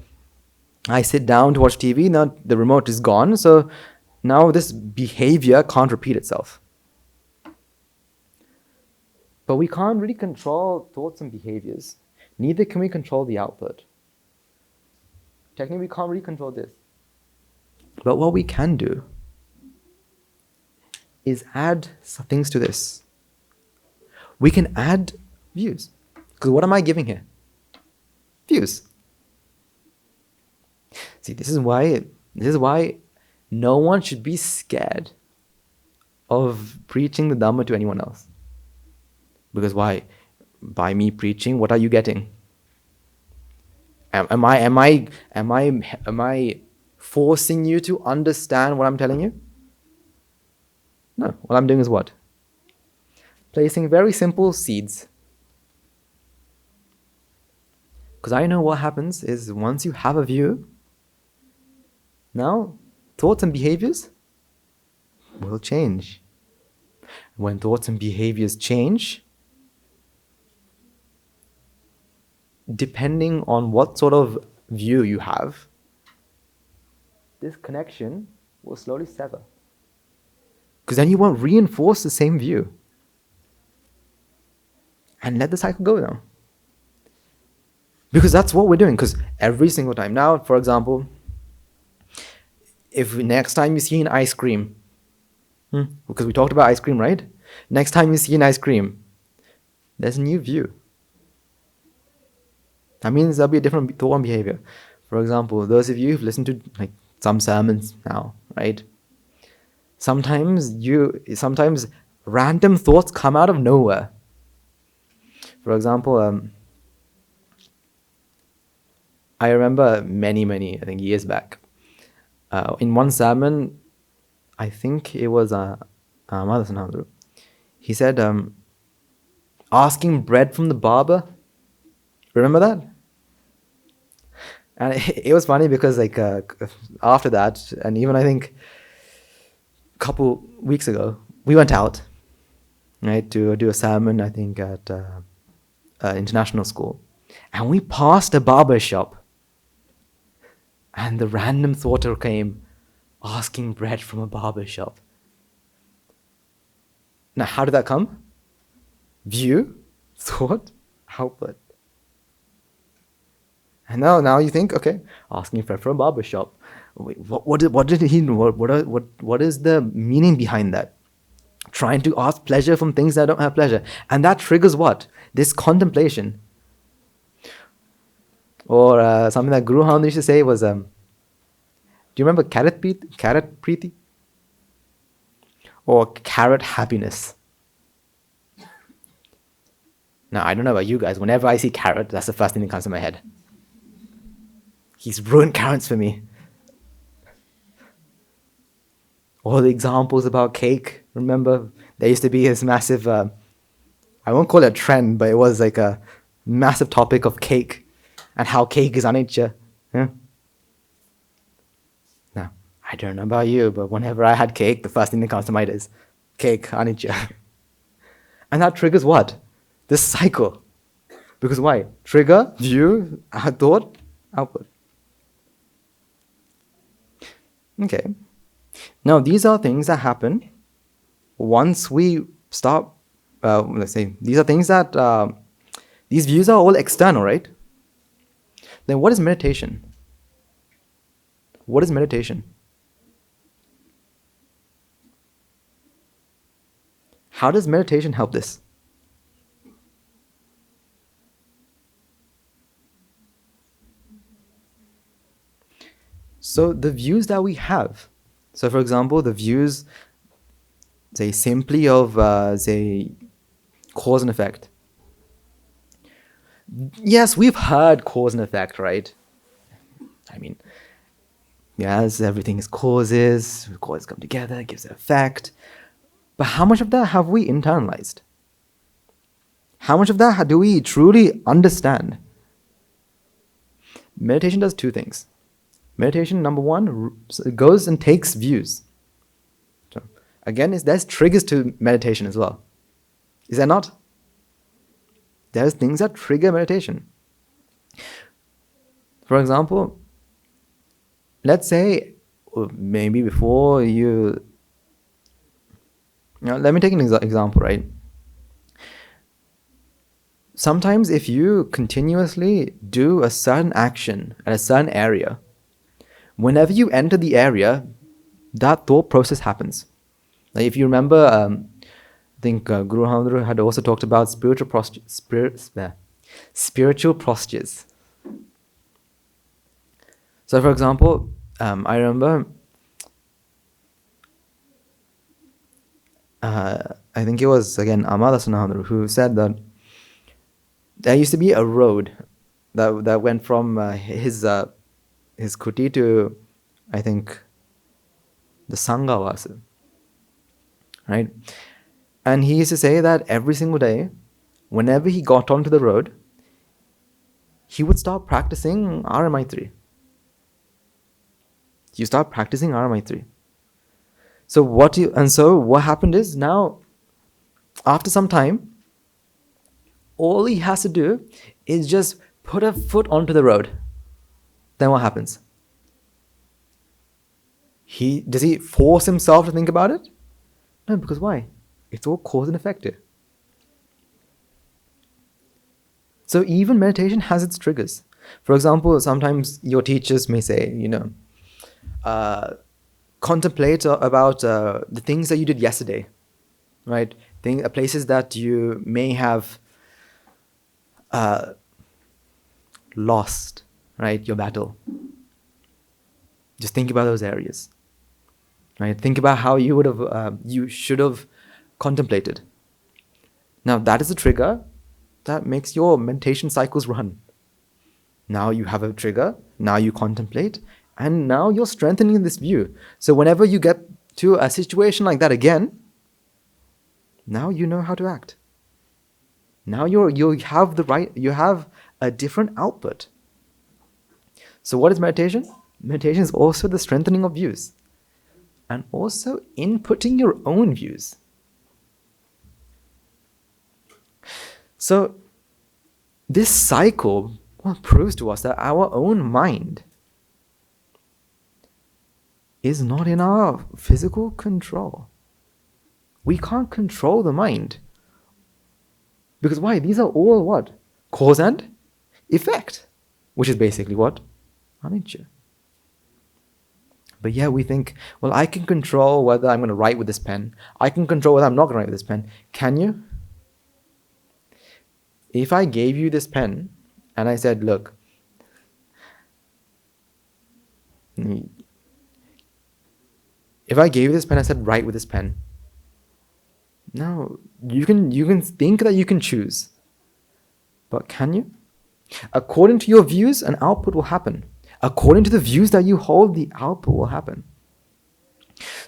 Speaker 1: I sit down to watch TV, now the remote is gone. So now this behavior can't repeat itself. But we can't really control thoughts and behaviors. Neither can we control the output. Technically, we can't really control this. But what we can do is add some things to this. We can add views. Because what am I giving here? Views. See, this is why no one should be scared of preaching the Dhamma to anyone else. Because why? By me preaching, what are you getting? Am I forcing you to understand what I'm telling you? No. What I'm doing is what? Placing very simple seeds. Because I know what happens is once you have a view, now thoughts and behaviors will change. When thoughts and behaviors change, depending on what sort of view you have, this connection will slowly sever. Because then you won't reinforce the same view. And let the cycle go now. Because that's what we're doing. Because every single time. Now, for example, if next time you see an ice cream, because we talked about ice cream, right? Next time you see an ice cream, there's a new view. That means there'll be a different thought and behavior. For example, those of you who've listened to like some sermons now, right? Sometimes random thoughts come out of nowhere. For example, I remember many, I think years back, in one sermon, I think it was he said, asking bread from the barber. Remember that? And it was funny because after that, and even I think a couple weeks ago, we went out, right, to do a sermon, I think at international school. And we passed a barber shop. And the random thought came, asking bread from a barber shop. Now, how did that come? View, thought, output. And now you think, okay, asking bread from a barber shop. Wait, what did he? What is the meaning behind that? Trying to ask pleasure from things that don't have pleasure, and that triggers what? This contemplation. Or something that Guru Ham used to say was, do you remember carrot preeti? Or carrot happiness? Now, I don't know about you guys, whenever I see carrot, that's the first thing that comes to my head. He's ruined carrots for me. All the examples about cake, remember? There used to be this massive, I won't call it a trend, but it was like a massive topic of cake and how cake is anicca. Yeah? Now, I don't know about you, but whenever I had cake, the first thing that comes to mind is cake, anicca. And that triggers what? This cycle. Because why? Trigger, view, thought, output. Okay. Now, these are things that happen once we stop, let's say, these are things that, these views are all external, right? Then what is meditation? What is meditation? How does meditation help this? So the views that we have, so for example, the views, say, simply of, say, cause and effect. Yes, we've heard cause and effect, right? I mean, yes, everything is causes come together, it gives an effect. But how much of that have we internalized? How much of that do we truly understand? Meditation does two things. Meditation, number one, goes and takes views. So, again, there's triggers to meditation as well. Is there not? There's things that trigger meditation. For example, let's say maybe before let me take an example, right? Sometimes if you continuously do a certain action at a certain area, whenever you enter the area, that thought process happens. Like if you remember, I think Guru Hamdru had also talked about spiritual postures. So for example, I remember, I think it was again Amada Sunahundru who said that there used to be a road that went from his kuti to, I think, the Sanghavasa, right? And he used to say that every single day, whenever he got onto the road, he would start practicing Aramaitri. You start practicing Aramaitri. So what happened is, now, after some time, all he has to do is just put a foot onto the road. Then what happens? Does he force himself to think about it? No, because why? It's all cause and effect. So even meditation has its triggers. For example, sometimes your teachers may say, contemplate about the things that you did yesterday, right? Places that you may have lost, right? Your battle. Just think about those areas, right? Think about how you should have contemplated. Now that is a trigger that makes your meditation cycles run. Now you have a trigger, now you contemplate, and now you're strengthening this view. So whenever you get to a situation like that again, now you know how to act. Now you have a different output. So what is meditation? Meditation is also the strengthening of views, and also inputting your own views. So this cycle proves to us that our own mind is not in our physical control. We can't control the mind. Because why? These are all what? Cause and effect. Which is basically what? Anicca. But yeah, we think, well, I can control whether I'm going to write with this pen. I can control whether I'm not going to write with this pen. Can you? If I gave you this pen and I said, look, if I gave you this pen, I said, write with this pen. No, you can think that you can choose. But can you? According to your views, an output will happen. According to the views that you hold, the output will happen.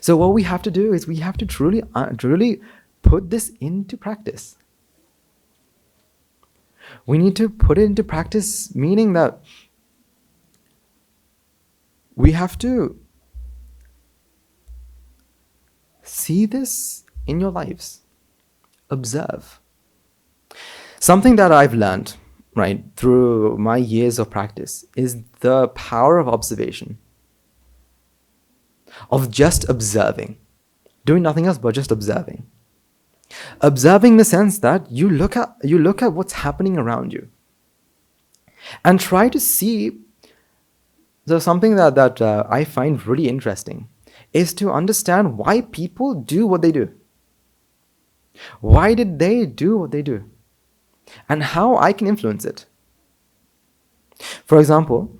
Speaker 1: So what we have to do is we have to truly put this into practice. We need to put it into practice, meaning that we have to see this in your lives. Observe. Something that I've learned, right, through my years of practice is the power of observation. Of just observing. Doing nothing else but just observing. Observing in the sense that you look at what's happening around you. And try to see. So something that I find really interesting is to understand why people do what they do. Why did they do what they do? And how I can influence it. For example,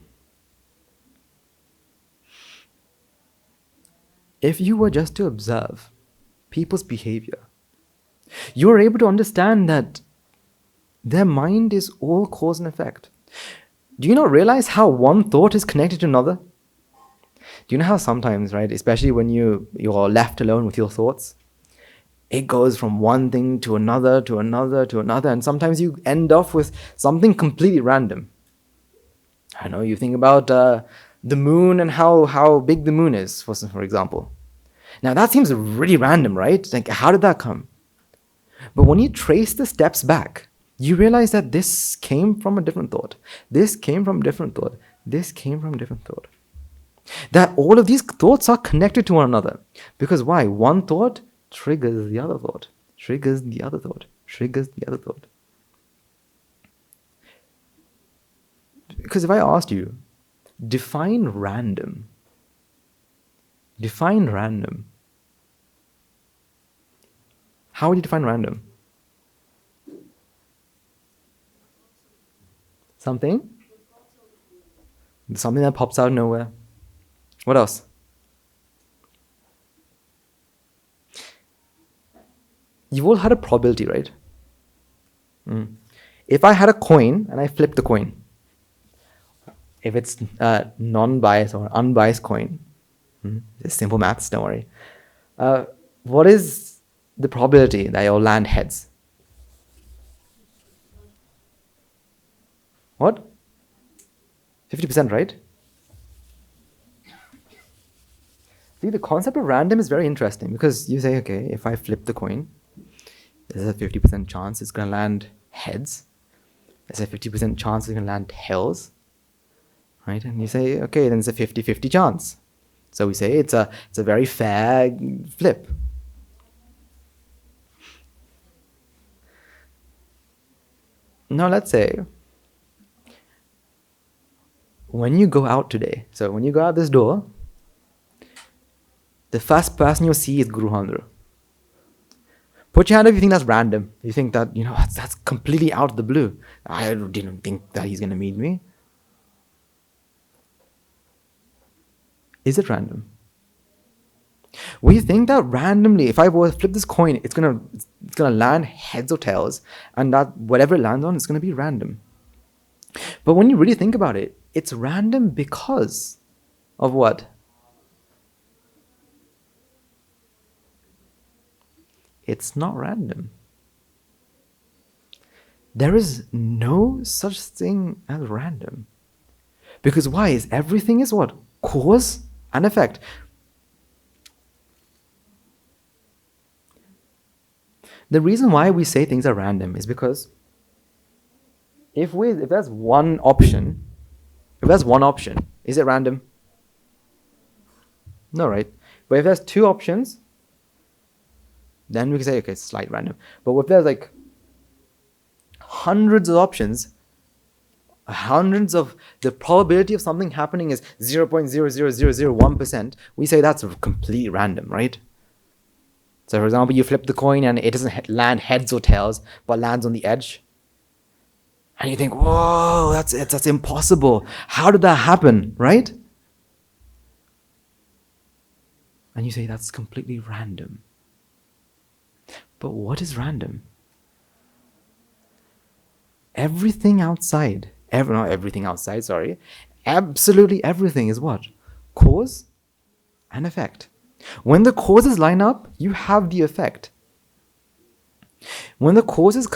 Speaker 1: if you were just to observe people's behavior, you are able to understand that their mind is all cause and effect. Do you not realize how one thought is connected to another? Do you know how sometimes, right, especially when you're left alone with your thoughts, it goes from one thing to another, to another, to another, and sometimes you end off with something completely random. I know, you think about the moon and how big the moon is, for example. Now that seems really random, right? Like, how did that come? But when you trace the steps back, you realize that this came from a different thought. This came from a different thought. This came from a different thought. That all of these thoughts are connected to one another. Because why? One thought triggers the other thought, triggers the other thought, triggers the other thought. Because if I asked you, define random. Define random. How would you define random? Something that pops out of nowhere. What else? You've all had a probability, right? If I had a coin and I flipped the coin, if it's a non-biased or unbiased coin, it's simple maths, don't worry. What is the probability that it'll land heads? What? 50%, right? See, the concept of random is very interesting because you say, okay, if I flip the coin, there's a 50% chance it's going to land heads. There's a 50% chance it's going to land tails. Right? And you say, okay, then it's a 50-50 chance. So we say it's a very fair flip. Now let's say, when you go out today, so when you go out this door, the first person you'll see is Guru Handru. Put your hand up if you think that's random. You think that, that's completely out of the blue. I didn't think that he's going to meet me. Is it random? We think that randomly, if I were to flip this coin, it's gonna land heads or tails, and that whatever it lands on is gonna be random. But when you really think about it, it's random because of what? It's not random. There is no such thing as random. Because why? Is everything is what? Cause and effect. The reason why we say things are random is because if there's one option, is it random? No, right? But if there's two options, then we can say, okay, it's slight random. But if there's like hundreds of options, hundreds of the probability of something happening is 0.00001%, we say that's completely random, right? So for example, you flip the coin and it doesn't land heads or tails, but lands on the edge. And you think, whoa, that's impossible. How did that happen, right? And you say that's completely random. But what is random? Everything outside, absolutely everything is what? Cause and effect. When the causes line up, you have the effect. When the causes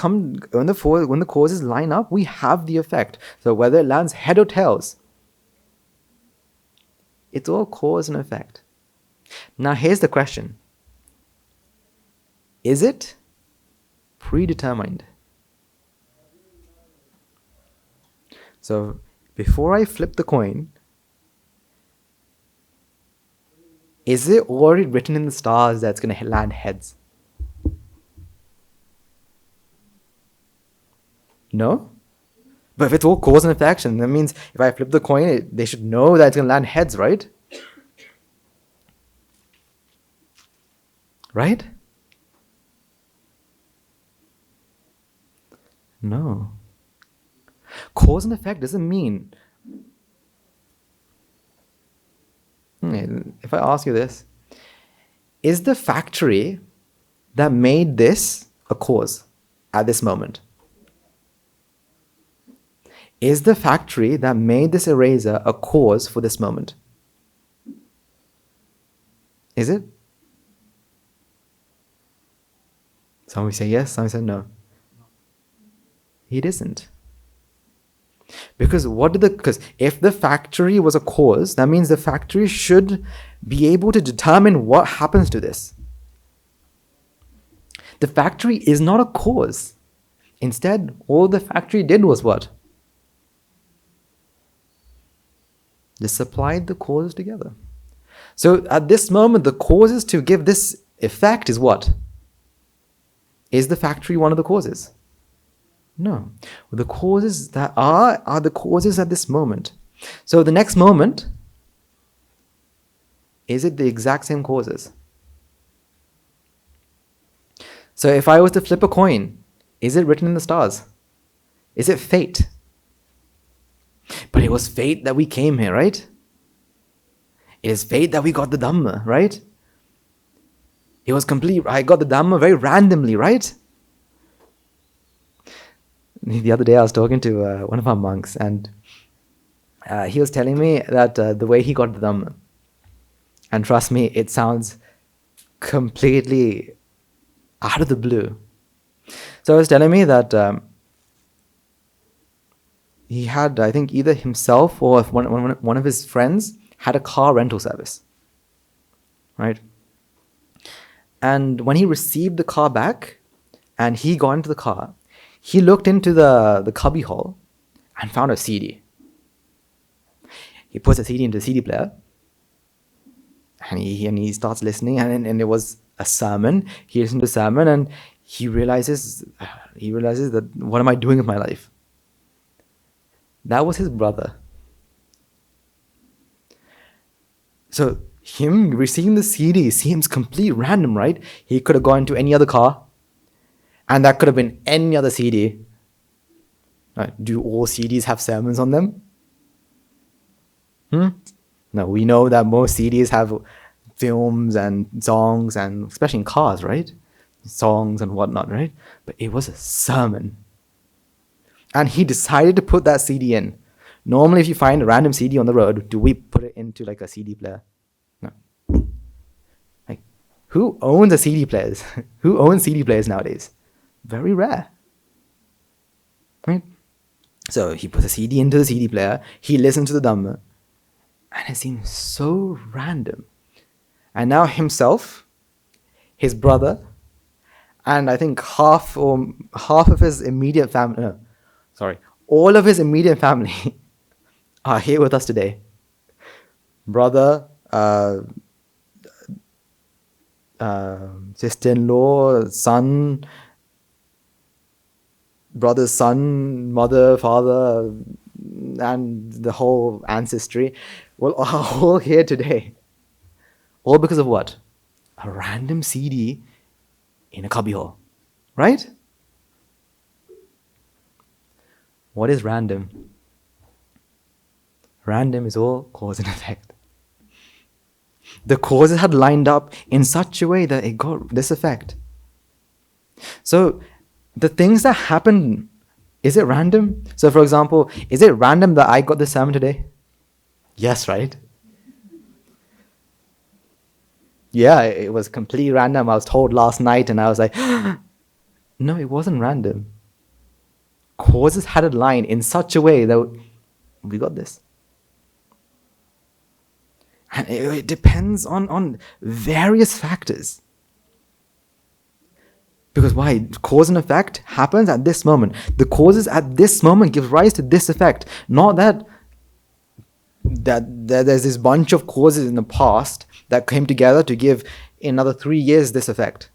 Speaker 1: line up, we have the effect. So whether it lands head or tails, it's all cause and effect. Now here's the question. Is it predetermined? So before I flip the coin, is it already written in the stars that it's going to land heads? No? But if it's all cause and effect, that means if I flip the coin, they should know that it's going to land heads, right? Right? No. Cause and effect doesn't mean... If I ask you this, is the factory that made this a cause at this moment? Is the factory that made this eraser a cause for this moment? Is it? Some say yes, some say no. It isn't. Because if the factory was a cause, that means the factory should be able to determine what happens to this. The factory is not a cause. Instead, all the factory did was what? Just supplied the causes together. So at this moment, the causes to give this effect is what? Is the factory one of the causes? No. The causes that are the causes at this moment. So the next moment, is it the exact same causes? So if I was to flip a coin, is it written in the stars? Is it fate? But it was fate that we came here, right? It is fate that we got the Dhamma, right? It was complete. I got the Dhamma very randomly, right? The other day I was talking to one of our monks, and he was telling me that the way he got the Dhamma, and trust me, it sounds completely out of the blue. So he was telling me that he had, I think, either himself or one of his friends had a car rental service, right? And when he received the car back and he got into the car, he looked into the cubby hole and found a CD. He puts a CD into the CD player and he starts listening, and it was a sermon. He listened to a sermon and he realizes that, what am I doing with my life? That was his brother. So him receiving the CD seems complete random, right? He could have gone to any other car, and that could have been any other CD. Do all CDs have sermons on them? No, we know that most CDs have films and songs, and especially in cars, right? Songs and whatnot, right? But it was a sermon. And he decided to put that CD in. Normally, if you find a random CD on the road, do we put it into like a CD player? No. Like, who owns a CD players? Who owns CD players nowadays? Very rare. Right? So he put a CD into the CD player. He listened to the Dhamma. And it seemed so random. And now himself, his brother, and I think half of his immediate family, all of his immediate family are here with us today. Brother, sister-in-law, son, brother's son, mother, father, and the whole ancestry, are all here today. All because of what? A random CD in a cubbyhole, right? What is random? Random is all cause and effect. The causes had lined up in such a way that it got this effect. So the things that happen, is it random? So for example, is it random that I got this sermon today? Yes, right? Yeah, it was completely random. I was told last night and I was like, no, it wasn't random. Causes had a line in such a way that we got this. And it depends on various factors. Because why? Cause and effect happens at this moment. The causes at this moment give rise to this effect. Not that there's this bunch of causes in the past that came together to give in another 3 years this effect.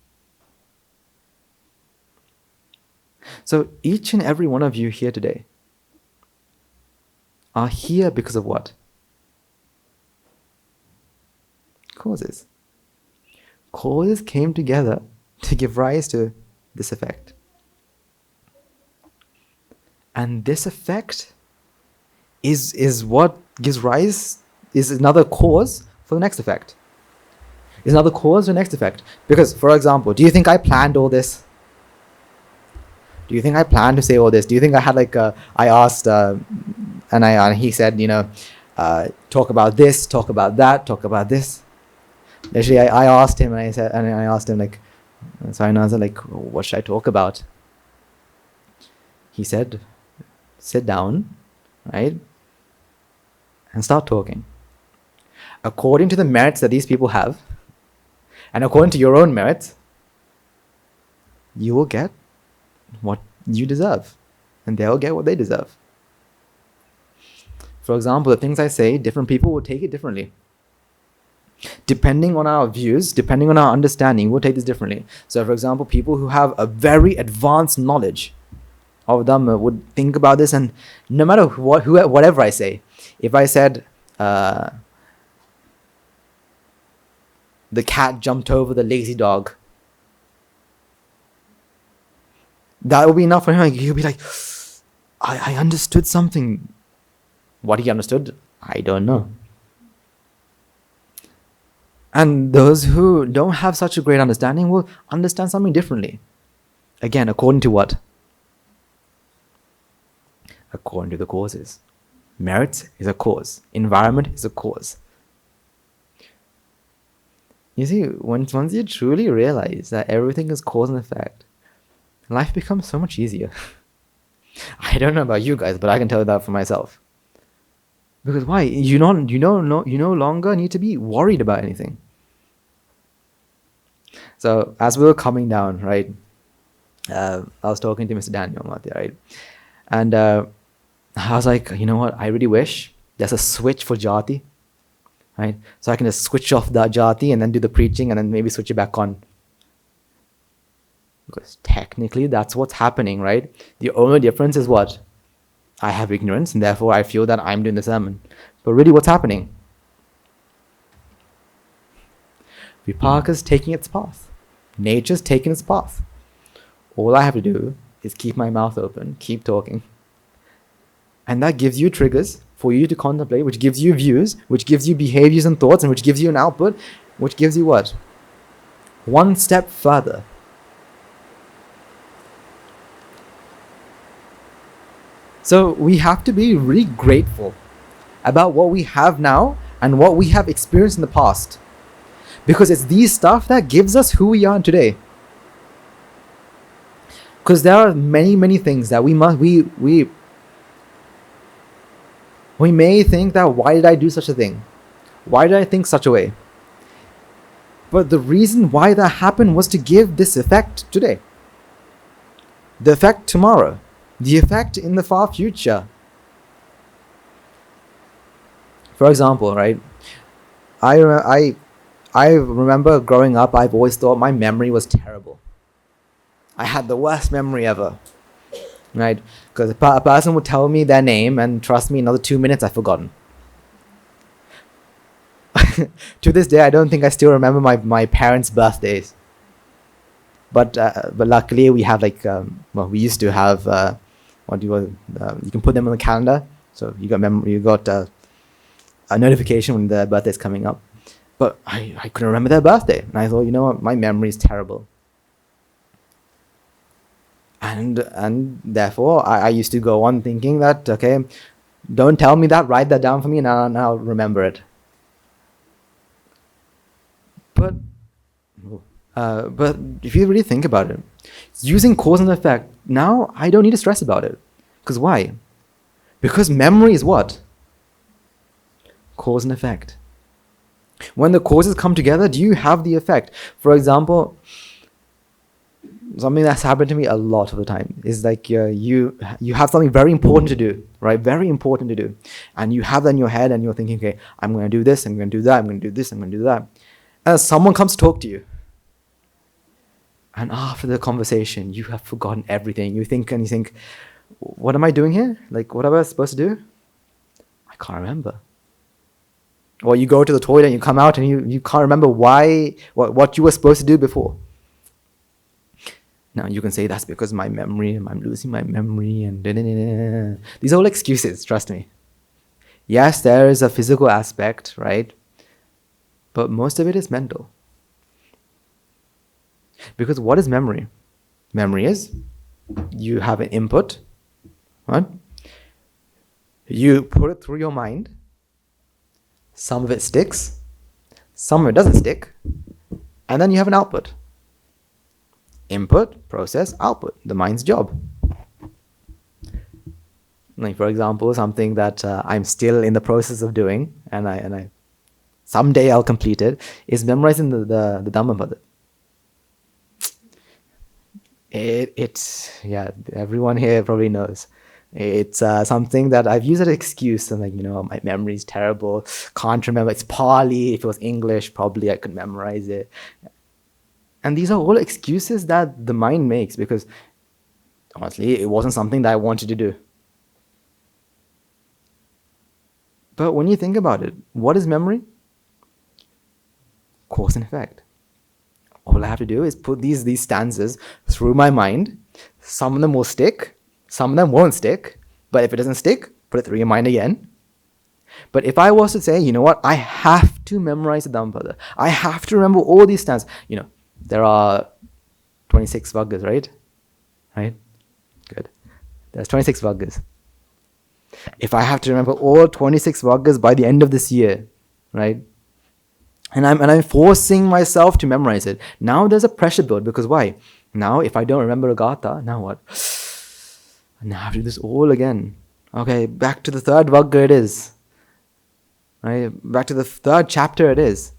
Speaker 1: So each and every one of you here today are here because of what? Causes. Causes came together to give rise to this effect. And this effect is what gives rise, is another cause for the next effect. Is another cause for the next effect. Because, for example, do you think I planned all this? Do you think I planned to say all this? Do you think I had I asked, and he said, talk about this, talk about that, talk about this. Actually, I asked him, and I asked him what should I talk about? He said, sit down, right, and start talking. According to the merits that these people have, and according to your own merits, you will get what you deserve, and they'll get what they deserve. For example, the things I say, different people will take it differently. Depending on our views, depending on our understanding, we'll take this differently. So, for example, people who have a very advanced knowledge of Dhamma would think about this, and no matter whatever I say, if I said the cat jumped over the lazy dog, that will be enough for him. He'll be like, I understood something. What he understood, I don't know. And those who don't have such a great understanding will understand something differently. Again, according to what? According to the causes. Merit is a cause. Environment is a cause. You see, once you truly realize that everything is cause and effect, life becomes so much easier. I don't know about you guys, but I can tell you that for myself. Because why? You no longer need to be worried about anything. So as we were coming down, right, I was talking to Mr. Daniel Mathia, right, and I was like, you know what? I really wish there's a switch for Jati, right? So I can just switch off that Jati and then do the preaching and then maybe switch it back on. Because technically that's what's happening, right? The only difference is what? I have ignorance, and therefore I feel that I'm doing the sermon. But really, what's happening? Vipaka's taking its path. Nature's taking its path. All I have to do is keep my mouth open, keep talking. And that gives you triggers for you to contemplate, which gives you views, which gives you behaviors and thoughts, and which gives you an output, which gives you what? One step further. So we have to be really grateful about what we have now and what we have experienced in the past. Because it's these stuff that gives us who we are today. Because there are many, many things that we may think that, why did I do such a thing? Why did I think such a way? But the reason why that happened was to give this effect today. The effect tomorrow. The effect in the far future. For example, right? I remember growing up, I've always thought my memory was terrible. I had the worst memory ever. Right? Because a person would tell me their name, and trust me, another 2 minutes I've forgotten. To this day, I don't think I still remember my parents' birthdays. But luckily we have we used to have you can put them on the calendar, so you got a notification when their birthday's coming up. But I couldn't remember their birthday, and I thought, you know what, my memory is terrible. And therefore I used to go on thinking that, okay, don't tell me that, write that down for me, and I'll remember it. But if you really think about it, using cause and effect, now I don't need to stress about it. Because why? Because memory is what? Cause and effect. When the causes come together, do you have the effect? For example, something that's happened to me a lot of the time is like you have something very important to do, right? Very important to do. And you have that in your head, and you're thinking, okay, I'm going to do this, I'm going to do that, I'm going to do this, I'm going to do that. And someone comes to talk to you. And after the conversation, you have forgotten everything. You think, what am I doing here? Like, what am I supposed to do? I can't remember. Or you go to the toilet and you come out and you can't remember what you were supposed to do before. Now, you can say that's because my memory, I'm losing my memory, and these are all excuses, trust me. Yes, there is a physical aspect, right? But most of it is mental. Because what is memory? Memory is, you have an input, right? You put it through your mind. Some of it sticks, some of it doesn't stick, and then you have an output. Input, process, output, the mind's job. Like, for example, something that I'm still in the process of doing, and I someday I'll complete it, is memorizing the Dhammapada. Yeah, everyone here probably knows. It's something that I've used as an excuse. I'm like, my memory is terrible. Can't remember. It's Pali. If it was English, probably I could memorize it. And these are all excuses that the mind makes because, honestly, it wasn't something that I wanted to do. But when you think about it, what is memory? Cause and effect. All I have to do is put these stanzas through my mind. Some of them will stick, some of them won't stick. But if it doesn't stick, put it through your mind again. But if I was to say, you know what, I have to memorize the Dhammapada. I have to remember all these stanzas. There are 26 Vaggas, right? Right? Good. There's 26 Vaggas. If I have to remember all 26 Vaggas by the end of this year, right? And I'm forcing myself to memorize it. Now there's a pressure build because why? Now if I don't remember a Gatha, now what? Now I have to do this all again. Okay, back to the third Vagga it is. Right? Back to the third chapter it is.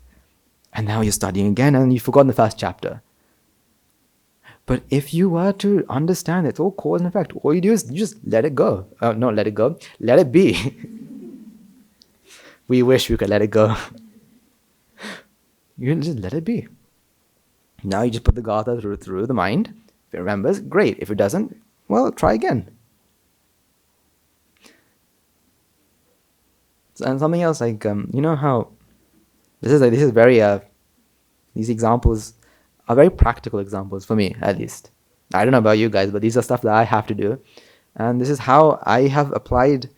Speaker 1: And now you're studying again and you've forgotten the first chapter. But if you were to understand it's all cause and effect, all you do is you just let it go. Not let it go, let it be. We wish we could let it go. You just let it be. Now you just put the Gatha through the mind. If it remembers, great. If it doesn't, well, try again. And something else like, how this is very, these examples are very practical examples for me, at least. I don't know about you guys, but these are stuff that I have to do. And this is how I have applied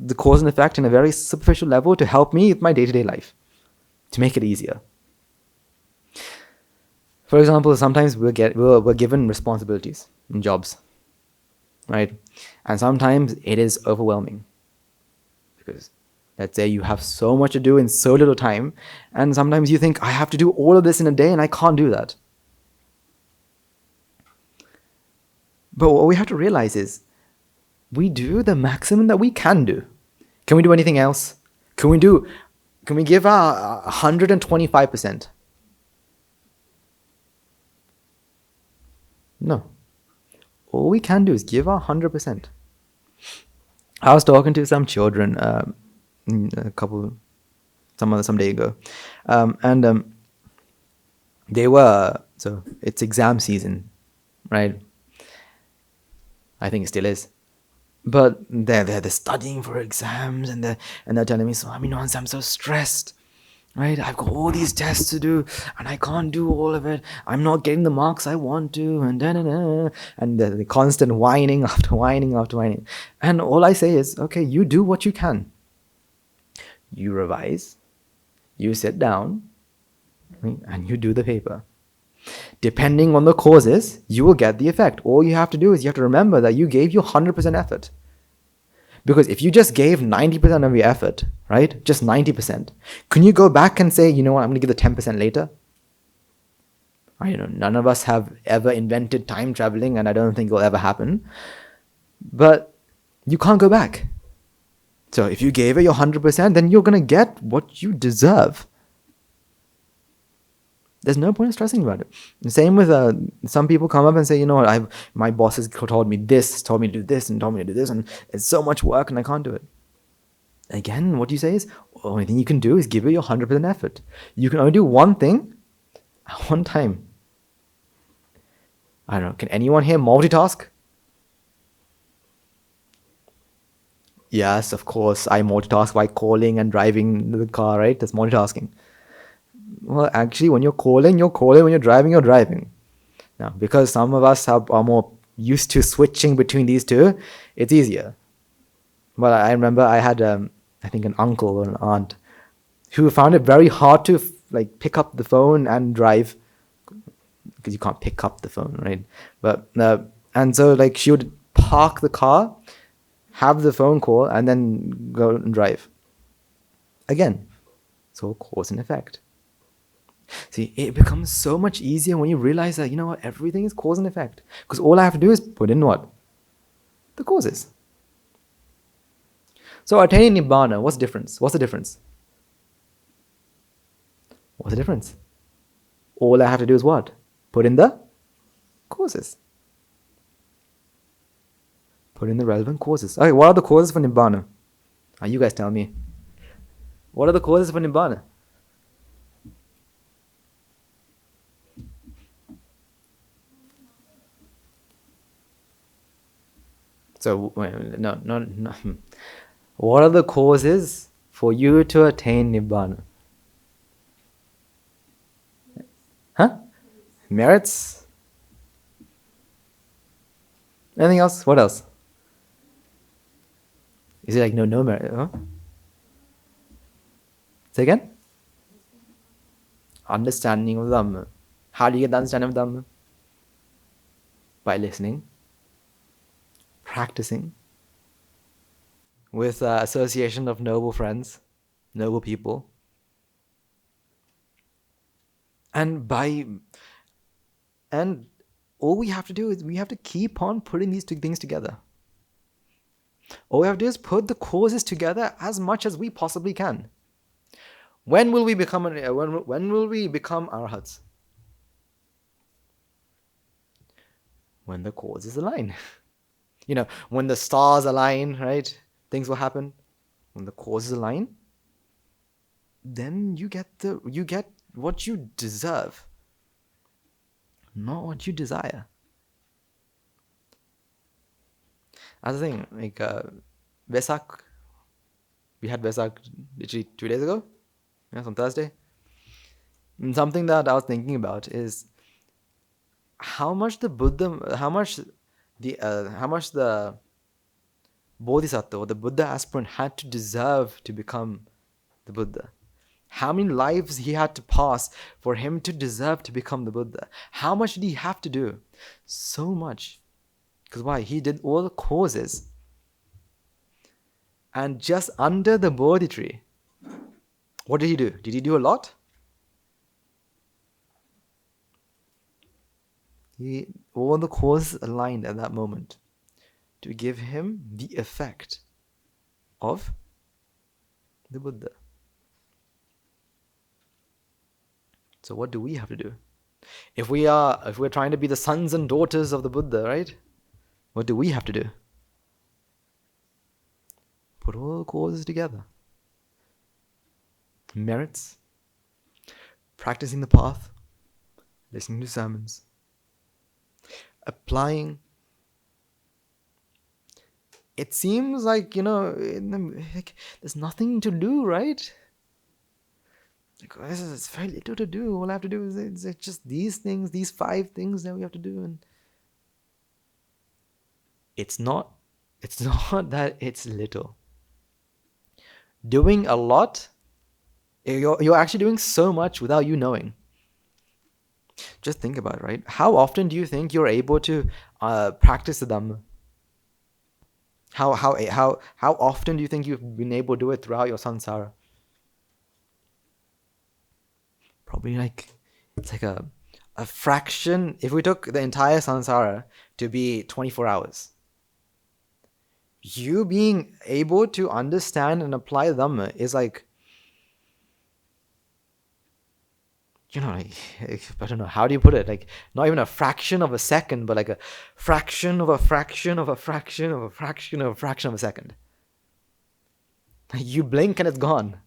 Speaker 1: the cause and effect in a very superficial level to help me with my day-to-day life, to make it easier. For example, sometimes we're given responsibilities in jobs, right? And sometimes it is overwhelming because let's say you have so much to do in so little time, and sometimes you think, I have to do all of this in a day and I can't do that. But what we have to realize is we do the maximum that we can do. Can we do anything else? Can we give our 125%? No. All we can do is give our 100%. I was talking to some children some day ago, and they were, so it's exam season, right? I think it still is. But they're studying for exams, and they're telling me, so I'm so stressed, right? I've got all these tests to do, and I can't do all of it. I'm not getting the marks I want to, and the constant whining after whining after whining. And all I say is, okay, you do what you can. You revise, you sit down, right, and you do the paper. Depending on the causes, you will get the effect. All you have to do is you have to remember that you gave your 100% effort. Because if you just gave 90% of your effort, right, just 90%, can you go back and say, you know what, I'm going to give the 10% later? I don't know, none of us have ever invented time traveling, and I don't think it will ever happen. But you can't go back. So if you gave it your 100%, then you're going to get what you deserve. There's no point in stressing about it. The same with some people come up and say, you know what, my boss has told me this, told me to do this, and told me to do this, and it's so much work and I can't do it. Again, what you say is, the only thing you can do is give it your 100% effort. You can only do one thing at one time. I don't know, can anyone here multitask? Yes, of course, I multitask by calling and driving the car, right? That's multitasking. Well, actually, when you're calling, when you're driving. Now, because some of us are more used to switching between these two, it's easier. But I remember I had, I think, an uncle or an aunt who found it very hard to pick up the phone and drive, because you can't pick up the phone, right? But and so she would park the car, have the phone call, and then go and drive. Again, it's all cause and effect. See, it becomes so much easier when you realize that, you know what, everything is cause and effect. Because all I have to do is put in what? The causes. So attaining Nibbána, what's the difference? What's the difference? All I have to do is what? Put in the Causes. Put in the relevant causes. Okay, what are the causes for Nibbána? You guys tell me. What are the causes for Nibbána? So, no. What are the causes for you to attain Nibbána? Huh? Merits? Anything else? What else? Is it like no merit? Huh? Say again? Understanding of Dhamma. How do you get the understanding of Dhamma? By listening, practicing, with association of noble friends, noble people, and all we have to do is we have to keep on putting these two things together. All we have to do is put the causes together as much as we possibly can. When will we become when will we become arhats? When the causes align. When the stars align, right? Things will happen. When the causes align, then you get what you deserve, not what you desire. That's the thing. Like Vesak, we had Vesak literally 2 days ago. Yes, on Thursday. And something that I was thinking about is how much the Bodhisattva or the Buddha aspirant had to deserve to become the Buddha. How many lives he had to pass for him to deserve to become the Buddha. How much did he have to do? So much. Because why? He did all the causes. And just under the Bodhi tree, what did he do? Did he do a lot? All the causes aligned at that moment to give him the effect of the Buddha. So what do we have to do? If we're trying to be the sons and daughters of the Buddha, right? What do we have to do? Put all the causes together. Merits, practicing the path, listening to sermons, applying. It seems like, there's nothing to do, right? It's very little to do. All I have to do is just these things, these 5 things that we have to do. And it's not that it's little. Doing a lot, you're actually doing so much without you knowing. Just think about it, right? How often do you think you're able to practice the Dhamma? How often do you think you've been able to do it throughout your samsara? Probably it's like a fraction. If we took the entire samsara to be 24 hours, you being able to understand and apply the Dhamma is like, I don't know, how do you put it? Like, not even a fraction of a second, but like a fraction of a fraction of a fraction of a fraction of a fraction of a second. You blink and it's gone.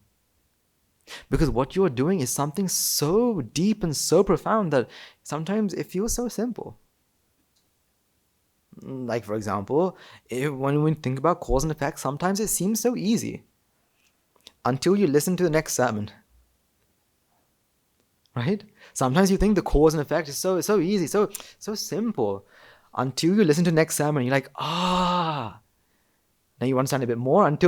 Speaker 1: Because what you're doing is something so deep and so profound that sometimes it feels so simple. Like, for example, when we think about cause and effect, sometimes it seems so easy until you listen to the next sermon. Right? Sometimes you think the cause and effect is so easy, so simple, until you listen to the next sermon. You're like, now you understand a bit more and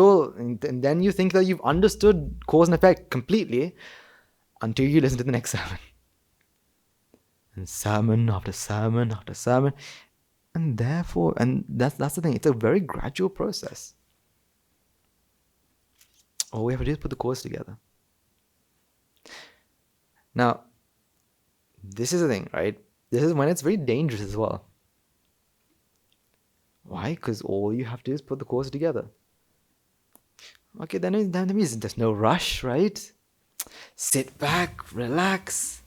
Speaker 1: then you think that you've understood cause and effect completely until you listen to the next sermon. And sermon after sermon after sermon. And therefore, that's the thing, it's a very gradual process. All we have to do is put the cause together. Now, this is the thing, right? This is when it's very dangerous as well. Why? Because all you have to do is put the cause together. Okay, then that means there's no rush, right? Sit back, relax,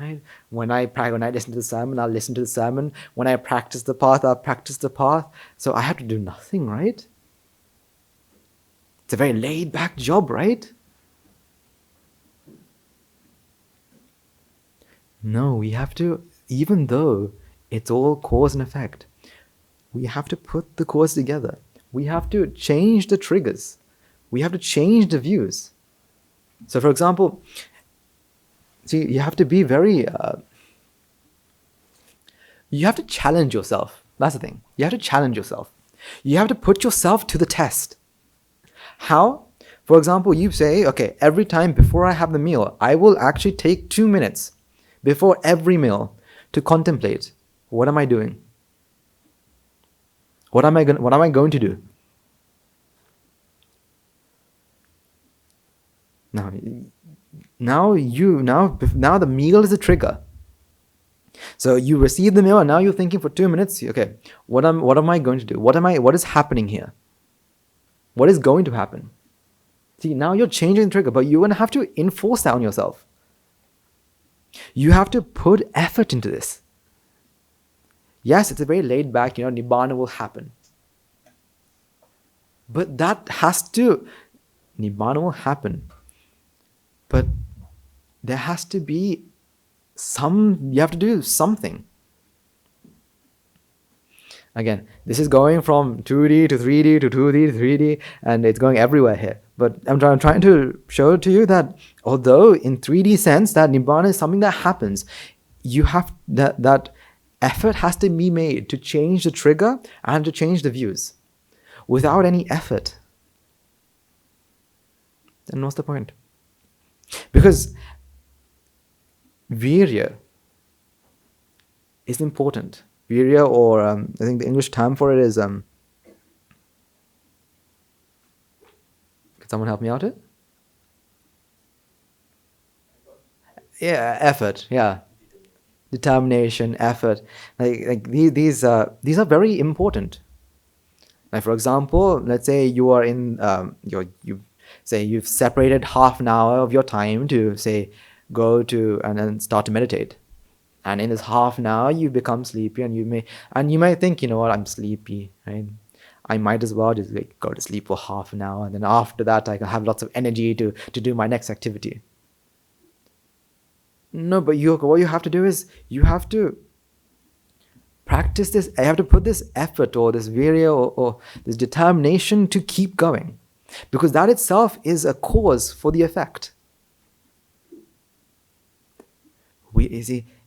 Speaker 1: Right? When I listen to the sermon, I'll listen to the sermon. When I practice the path, I'll practice the path. So I have to do nothing, right? It's a very laid-back job, right? No, we have to, even though it's all cause and effect, we have to put the cause together. We have to change the triggers. We have to change the views. So, for example, see, you have to be very, you have to challenge yourself. That's the thing. You have to challenge yourself. You have to put yourself to the test. How? For example, you say, okay, every time before I have the meal, I will actually take 2 minutes before every meal to contemplate, what am I doing? What am I going to do? Now the meal is a trigger. So you receive the meal and now you're thinking for 2 minutes, okay, what am I going to do? What is happening here? What is going to happen? See, now you're changing the trigger, but you're going to have to enforce that on yourself. You have to put effort into this. Yes, it's a very laid back, Nibbána will happen. But Nibbána will happen. But there has to be you have to do something. Again, this is going from 2D to 3D to 2D to 3D, and it's going everywhere here. But I'm trying to show to you that although in 3D sense that Nibbána is something that happens, you have that effort has to be made to change the trigger and to change the views. Without any effort, then what's the point? Because virya is important. Virya, or I think the English term for it is, can someone help me out here? Yeah, effort, yeah. Determination, effort. Like these are very important. Like, for example, let's say you are in, you've separated half an hour of your time to, say, go to and then start to meditate. And in this half an hour, you become sleepy, and you may think, I'm sleepy, right? I might as well just go to sleep for half an hour, and then after that, I can have lots of energy to do my next activity. No, but what you have to do is you have to practice this. I have to put this effort or this virya or this determination to keep going, because that itself is a cause for the effect.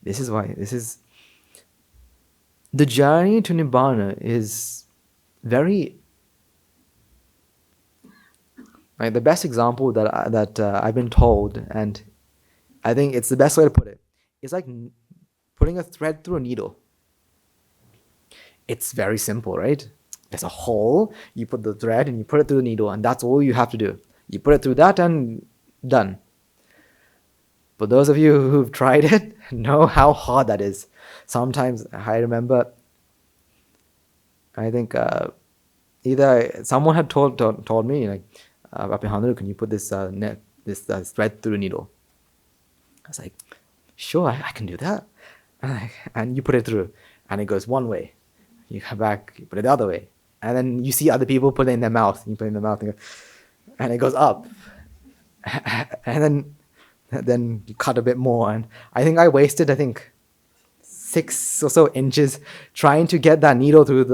Speaker 1: This is why the journey to Nibbána is very, the best example that I've been told, and I think it's the best way to put it, is like putting a thread through a needle. It's very simple, right? There's a hole, you put the thread and you put it through the needle, and that's all you have to do. You put it through that and done. But those of you who've tried it know how hard that is. Sometimes I remember, I think either someone had told me, like, Apihanuru, can you put this thread through the needle? I was like, sure, I can do that. And you put it through, and it goes one way. You come back, you put it the other way. And then you see other people put it in their mouth. You put it in their mouth, and it goes up. And then you cut a bit more. And I think I wasted, 6 or so inches trying to get that needle through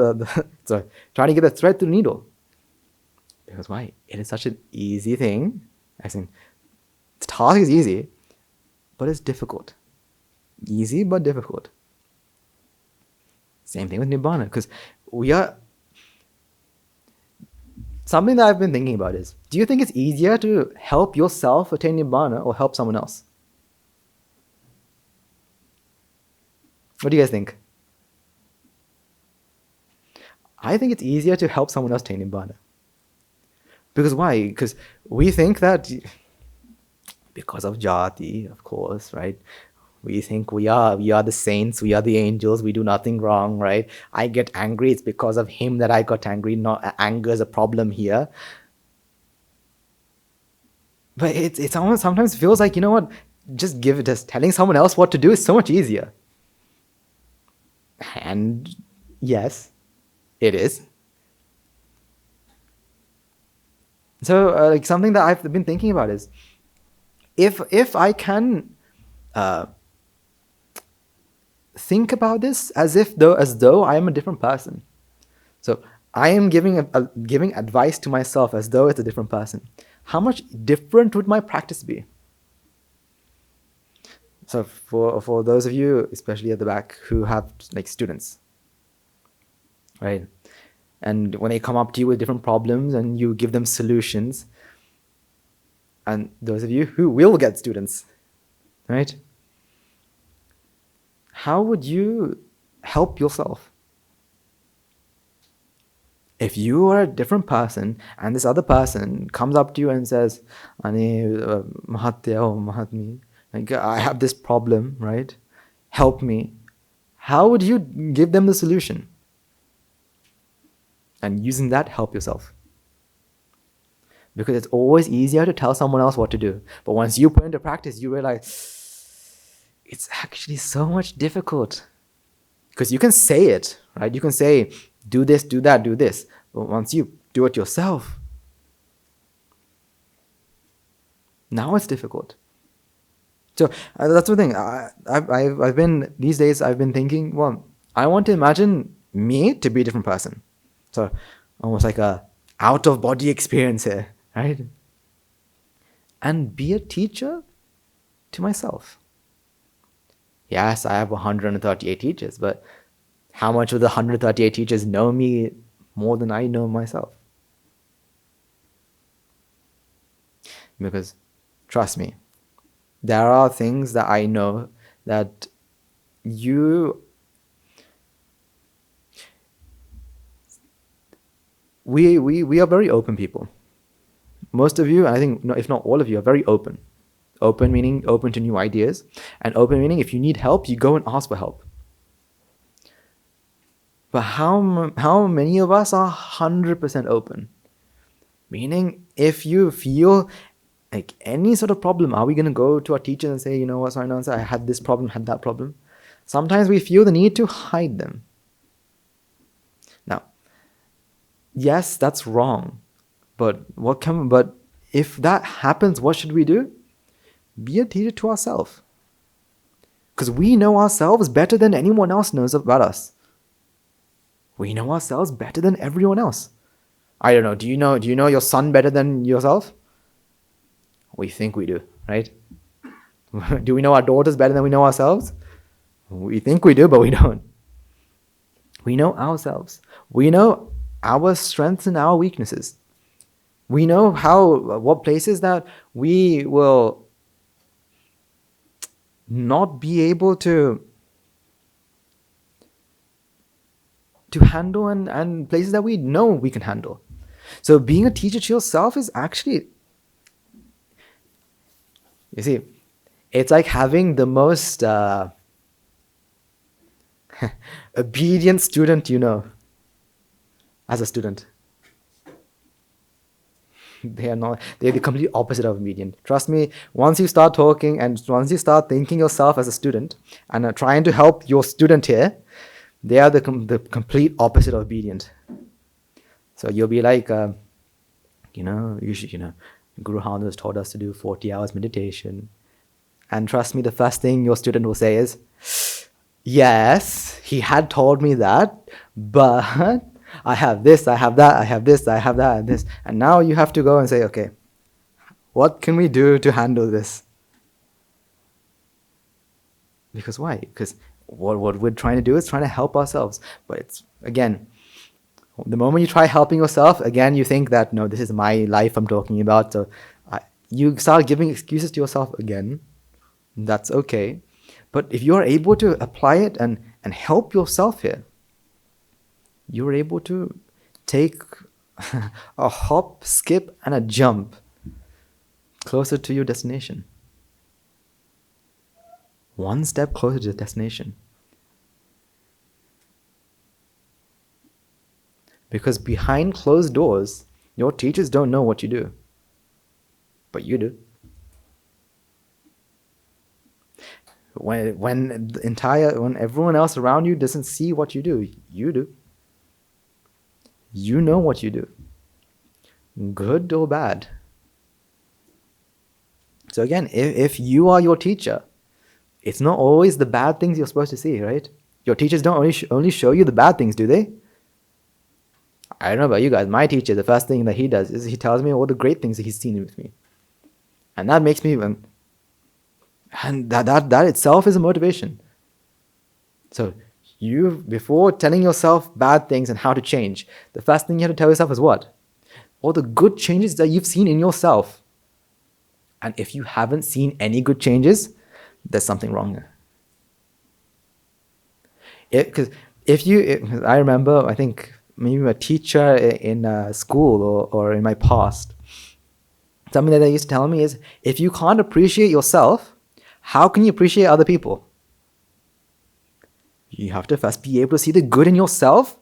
Speaker 1: trying to get the thread through the needle. Because why? It is such an easy thing. I think the task is easy, but it's difficult. Easy, but difficult. Same thing with Nibbána, because something that I've been thinking about is, do you think it's easier to help yourself attain Nibbána or help someone else? What do you guys think? I think it's easier to help someone else attain Nibbána. Because why? Because we think that, because of jati, of course, right? We think we are the saints, we are the angels, we do nothing wrong, right? I get angry, it's because of him that I got angry, not anger is a problem here. But it almost sometimes feels like, just telling someone else what to do is so much easier. And yes, it is. So like something that I've been thinking about is, if I can think about this as though I am a different person. So I am giving giving advice to myself as though it's a different person. How much different would my practice be? So for those of you, especially at the back, who have like students, right? And when they come up to you with different problems and you give them solutions, and those of you who will get students, right? How would you help yourself? If you are a different person and this other person comes up to you and says, Mahatya or Mahatmi, like, I have this problem, right? Help me. How would you give them the solution? And using that, help yourself. Because it's always easier to tell someone else what to do. But once you put into practice, you realize it's actually so much difficult. Because you can say it, right? You can say, do this, do that, do this. But once you do it yourself, now it's difficult. So that's the thing. I've been, these days, I've been thinking, well, I want to imagine me to be a different person. So almost like a out-of-body experience here, right? And be a teacher to myself. Yes, I have 138 teachers, but how much of the 138 teachers know me more than I know myself? Because, trust me, there are things that I know that we are very open people. Most of you, I think, if not all of you, are very open. Open meaning open to new ideas, and open meaning if you need help, you go and ask for help. But how many of us are 100% open? Meaning, if you feel like any sort of problem, are we going to go to our teacher and say, you know what, sorry, no, I had this problem, had that problem? Sometimes we feel the need to hide them. Now, yes, that's wrong. But if that happens, what should we do? Be a teacher to ourselves. Because we know ourselves better than anyone else knows about us. We know ourselves better than everyone else. I don't know, do you know your son better than yourself? We think we do, right? Do we know our daughters better than we know ourselves? We think we do, but we don't. We know ourselves. We know our strengths and our weaknesses. We know what places that we will not be able to handle, and places that we know we can handle. So being a teacher to yourself is actually, you see, it's like having the most obedient student as a student. They're the complete opposite of obedient. Trust me, once you start talking and once you start thinking yourself as a student and trying to help your student here, they are the complete opposite of obedient. So you'll be like, usually, Guru Hanu has taught us to do 40 hours meditation. And trust me, the first thing your student will say is, yes, he had told me that, but I have this, I have that, I have this, I have that, and this. And now you have to go and say, okay, what can we do to handle this? Because why? Because what we're trying to do is trying to help ourselves. But it's, again, the moment you try helping yourself, again, you think that, no, this is my life I'm talking about. So you start giving excuses to yourself again. That's okay. But if you're able to apply it and help yourself here, you're able to take a hop, skip, and a jump closer to your destination. One step closer to the destination. Because behind closed doors, your teachers don't know what you do. But you do. When everyone else around you doesn't see what you do, you do. You know what you do, good or bad. So again, if you are your teacher, it's not always the bad things you're supposed to see, right? Your teachers don't only show you the bad things, do they? I don't know about you guys. My teacher, the first thing that he does is he tells me all the great things that he's seen with me, and that makes me, and that itself is a motivation. So you, before telling yourself bad things and how to change, the first thing you have to tell yourself is what? All the good changes that you've seen in yourself. And if you haven't seen any good changes, there's something wrong there. Because I remember, I think maybe a teacher in school or in my past, something that they used to tell me is, if you can't appreciate yourself, how can you appreciate other people? You have to first be able to see the good in yourself,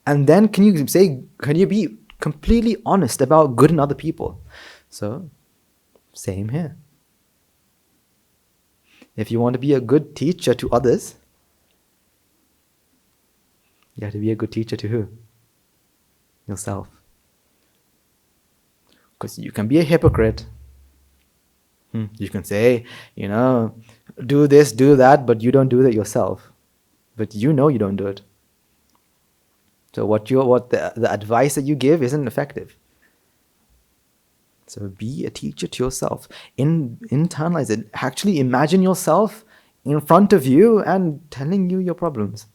Speaker 1: and then can you be completely honest about good in other people? So, same here. If you want to be a good teacher to others, you have to be a good teacher to who? Yourself. Because you can be a hypocrite. You can say, do this, do that, but you don't do that yourself. But you know you don't do it. So the advice that you give isn't effective. So be a teacher to yourself. Internalize it. Actually imagine yourself in front of you and telling you your problems.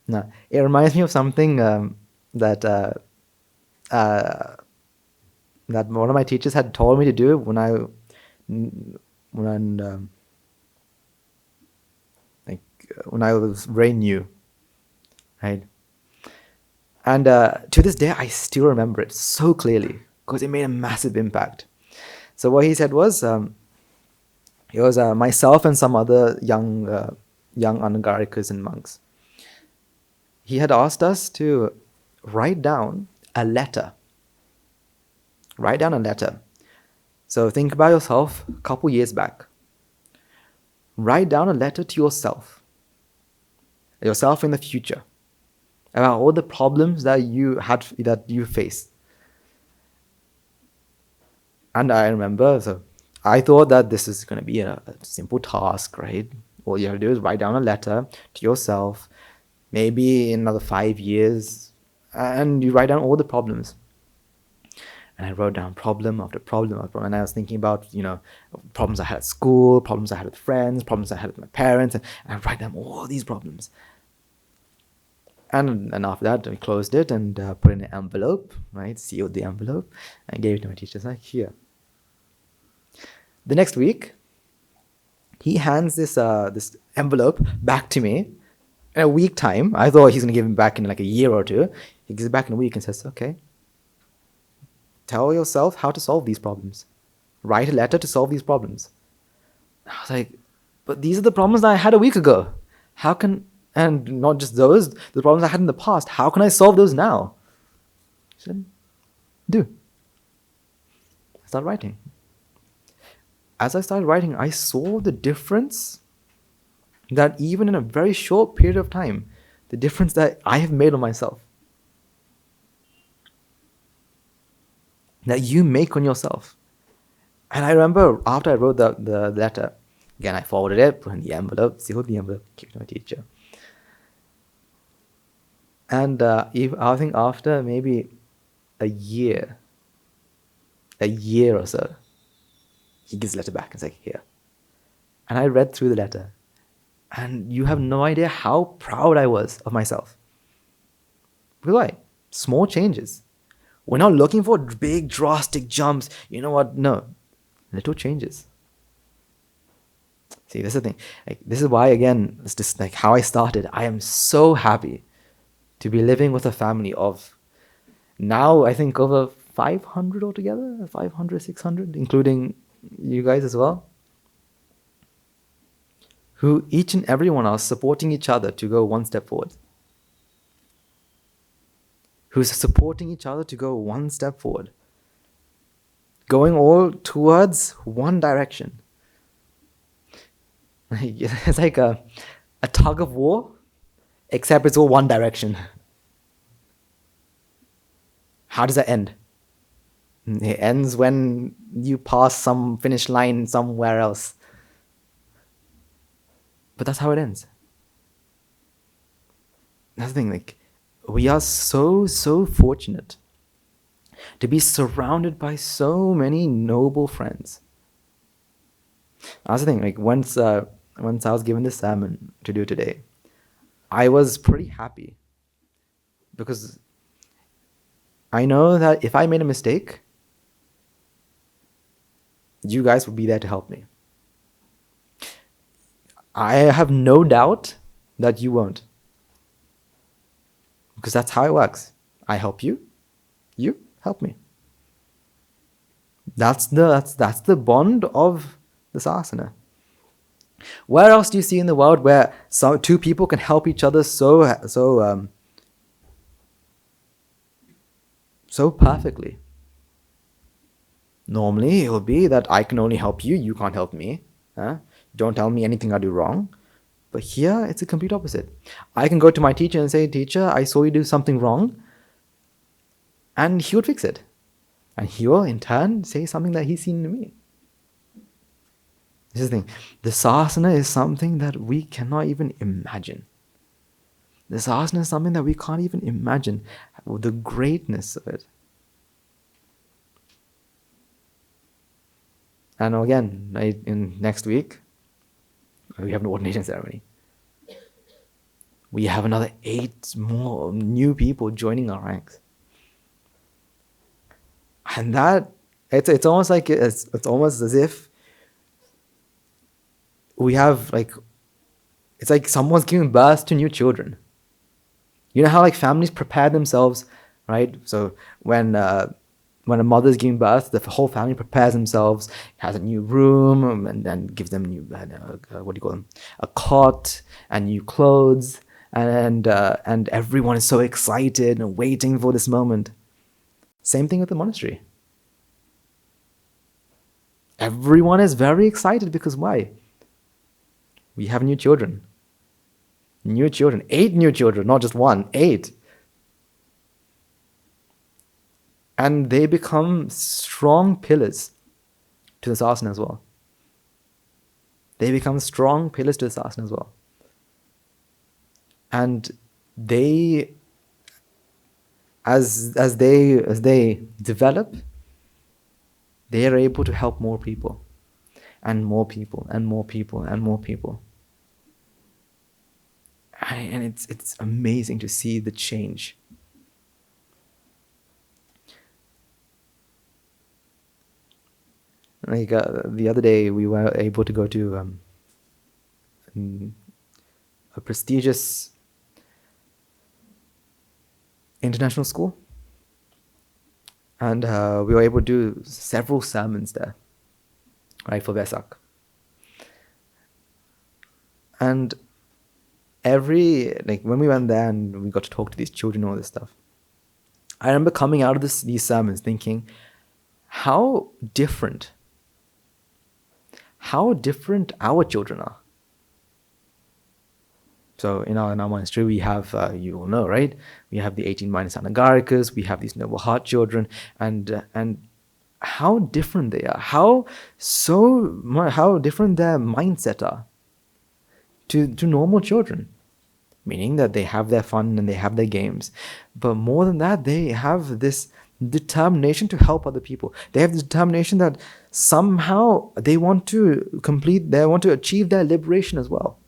Speaker 1: Now, it reminds me of something that one of my teachers had told me to do when I was very new, right? And to this day, I still remember it so clearly because it made a massive impact. So what he said was, it was myself and some other young Anagarikas and monks. He had asked us to write down a letter. Write down a letter. So think about yourself a couple years back. Write down a letter to yourself in the future, about all the problems that you face. And I remember, so I thought that this is going to be a simple task, right? All you have to do is write down a letter to yourself, maybe in another 5 years, and you write down all the problems. And I wrote down problem after problem after problem. And I was thinking about, problems I had at school, problems I had with friends, problems I had with my parents. And I write down all these problems. And after that, I closed it and put it in an envelope, right? Sealed the envelope and gave it to my teacher. Like, here. The next week, he hands this envelope back to me in a week time. I thought he's going to give it back in like a year or two. He gives it back in a week and says, okay, tell yourself how to solve these problems. Write a letter to solve these problems. I was like, but these are the problems that I had a week ago. And not just those, the problems I had in the past. How can I solve those now? He said, do. I started writing. As I started writing, I saw the difference that even in a very short period of time, the difference that I have made on myself. That you make on yourself. And I remember after I wrote the letter, again, I forwarded it, put in the envelope, sealed the envelope, gave it to my teacher. And I think after maybe a year or so, he gives the letter back and says, here. And I read through the letter. And you have no idea how proud I was of myself. Because why? Small changes. We're not looking for big, drastic jumps. You know what? No. Little changes. See, this is the thing. This is why, again, it's just like how I started. I am so happy to be living with a family of now, I think, over 500 altogether. 500, 600, including you guys as well. Who each and every one are supporting each other to go one step forward. Who's supporting each other to go one step forward. Going all towards one direction. It's like a tug of war, except it's all one direction. How does that end? It ends when you pass some finish line somewhere else. But that's how it ends. That's the thing, like, we are so fortunate to be surrounded by so many noble friends. That's the thing, like, once I was given this sermon to do today, I was pretty happy because I know that if I made a mistake, you guys would be there to help me. I have no doubt that you won't. Because that's how it works. I help you, you help me. That's the bond of the sasana. Where else do you see in the world where two people can help each other so perfectly? Normally, it will be that I can only help you, you can't help me. Don't tell me anything I do wrong. But here, it's a complete opposite. I can go to my teacher and say, teacher, I saw you do something wrong. And he would fix it. And he will, in turn, say something that he's seen in me. This is the thing. The sasana is something that we cannot even imagine. The sasana is something that we can't even imagine the greatness of it. And again, in next week, we have an ordination ceremony. We have another 8 more new people joining our ranks. And that, it's almost like, it's almost as if we have it's like someone's giving birth to new children. You know how like families prepare themselves, right? So when a mother's giving birth, the whole family prepares themselves, has a new room, and then gives them new, what do you call them? A cot and new clothes, and everyone is so excited and waiting for this moment. Same thing with the monastery. Everyone is very excited because why? We have new children. New children. 8 new children, not just 1, 8. And they become strong pillars to the sasana as well. They become strong pillars to the sasana as well. And they, as they develop, they are able to help more people, and more people, and more people, and more people. And it's amazing to see the change. Like the other day, we were able to go to a prestigious international school, and we were able to do several sermons there, right, for Vesak. And when we went there and we got to talk to these children and all this stuff, I remember coming out of these sermons thinking, how different our children are. So in our monastery, we have, you all know, right? We have the 18 minus anagarikas, we have these noble heart children, and how different they are, how different their mindset are to normal children. Meaning that they have their fun and they have their games. But more than that, they have this determination to help other people. They have this determination that somehow they want to achieve their liberation as well.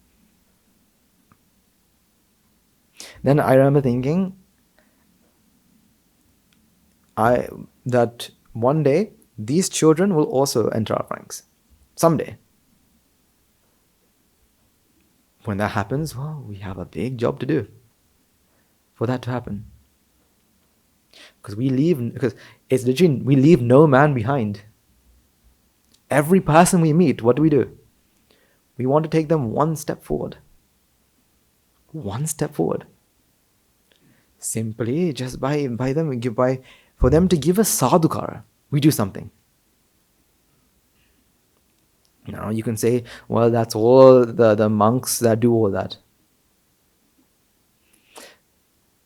Speaker 1: Then I remember thinking that one day these children will also enter our ranks. Someday. When that happens, well, we have a big job to do for that to happen. Because it's literally, we leave no man behind. Every person we meet, what do? We want to take them one step forward. One step forward. Simply just for them to give us sadhukara, we do something. Now you can say, well, that's all the monks that do all that.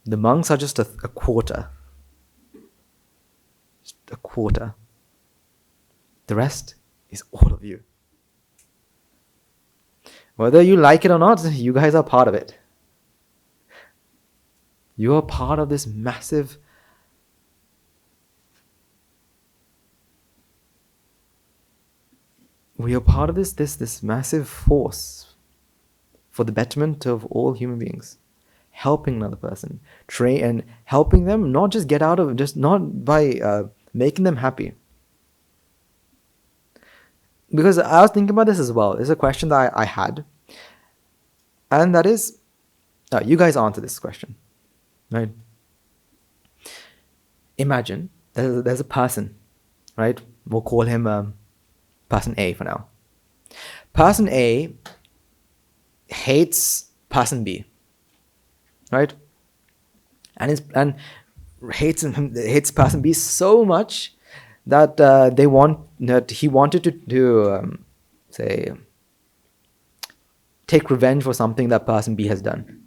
Speaker 1: The monks are just a quarter. Just a quarter. The rest is all of you. Whether you like it or not, you guys are part of it. You are part of this massive we are part of this massive force for the betterment of all human beings. Helping another person, and helping them not just get out of, just not by making them happy. Because I was thinking about this as well. It's a question that I had, and that is, you guys answer this question, right? Imagine there's a person, right? We'll call him person A for now. Person A hates person B, right? And hates person B so much that he wanted to say take revenge for something that person B has done.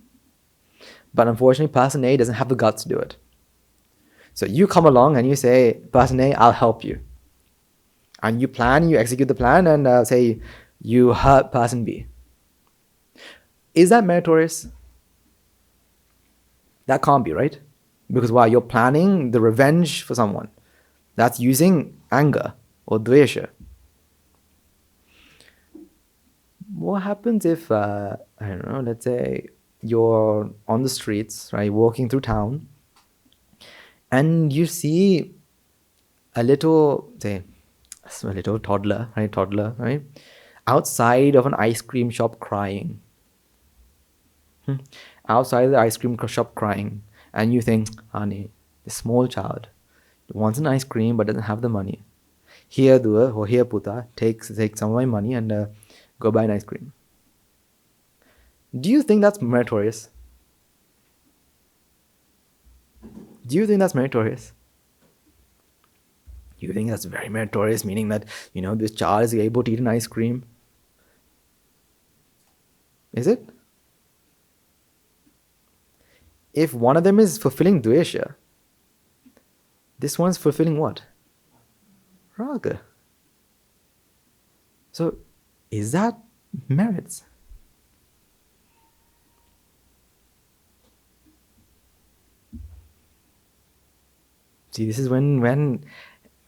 Speaker 1: But unfortunately, person A doesn't have the guts to do it. So you come along and you say, person A, I'll help you. And you execute the plan, and say you hurt person B. Is that meritorious? That can't be, right? Because why? You're planning the revenge for someone. That's using anger or dvesha. What happens if, I don't know, let's say you're on the streets, right, walking through town, and you see a little toddler, right, outside of an ice cream shop crying. Outside the ice cream shop crying, and you think, honey, this small child wants an ice cream but doesn't have the money. Here, Dua, or here, Puta, take some of my money and go buy an ice cream. Do you think that's meritorious? Do you think that's meritorious? You think that's very meritorious, meaning that, this child is able to eat an ice cream? Is it? If one of them is fulfilling dvesha, this one's fulfilling what? Raga. So, is that merits? See, this is when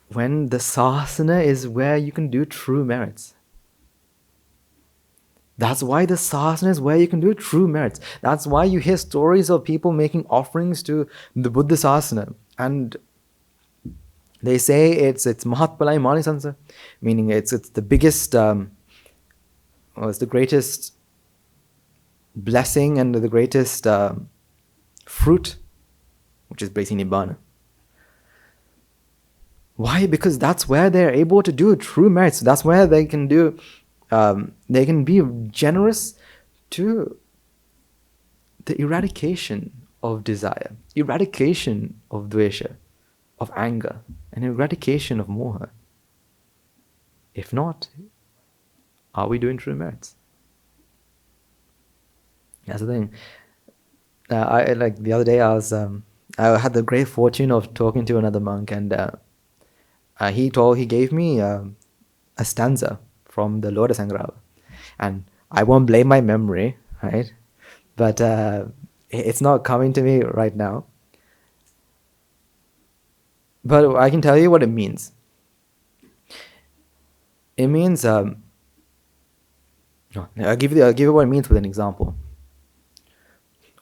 Speaker 1: the sasana is where you can do true merits. That's why the sasana is where you can do true merits. That's why you hear stories of people making offerings to the Buddha sasana, and they say it's Mahatpalai Manisansa, meaning it's the biggest, it's the greatest blessing and the greatest fruit, which is basically Nibbána. Why? Because that's where they're able to do true merits. That's where they can do. They can be generous to the eradication of desire, eradication of dvesha, of anger, and eradication of moha. If not, are we doing true merits? That's the thing. The other day, I had the great fortune of talking to another monk, and he gave me a stanza from the Lord Sangrava, and I won't blame my memory, right? But it's not coming to me right now. But I can tell you what it means. It means I'll give you what it means with an example.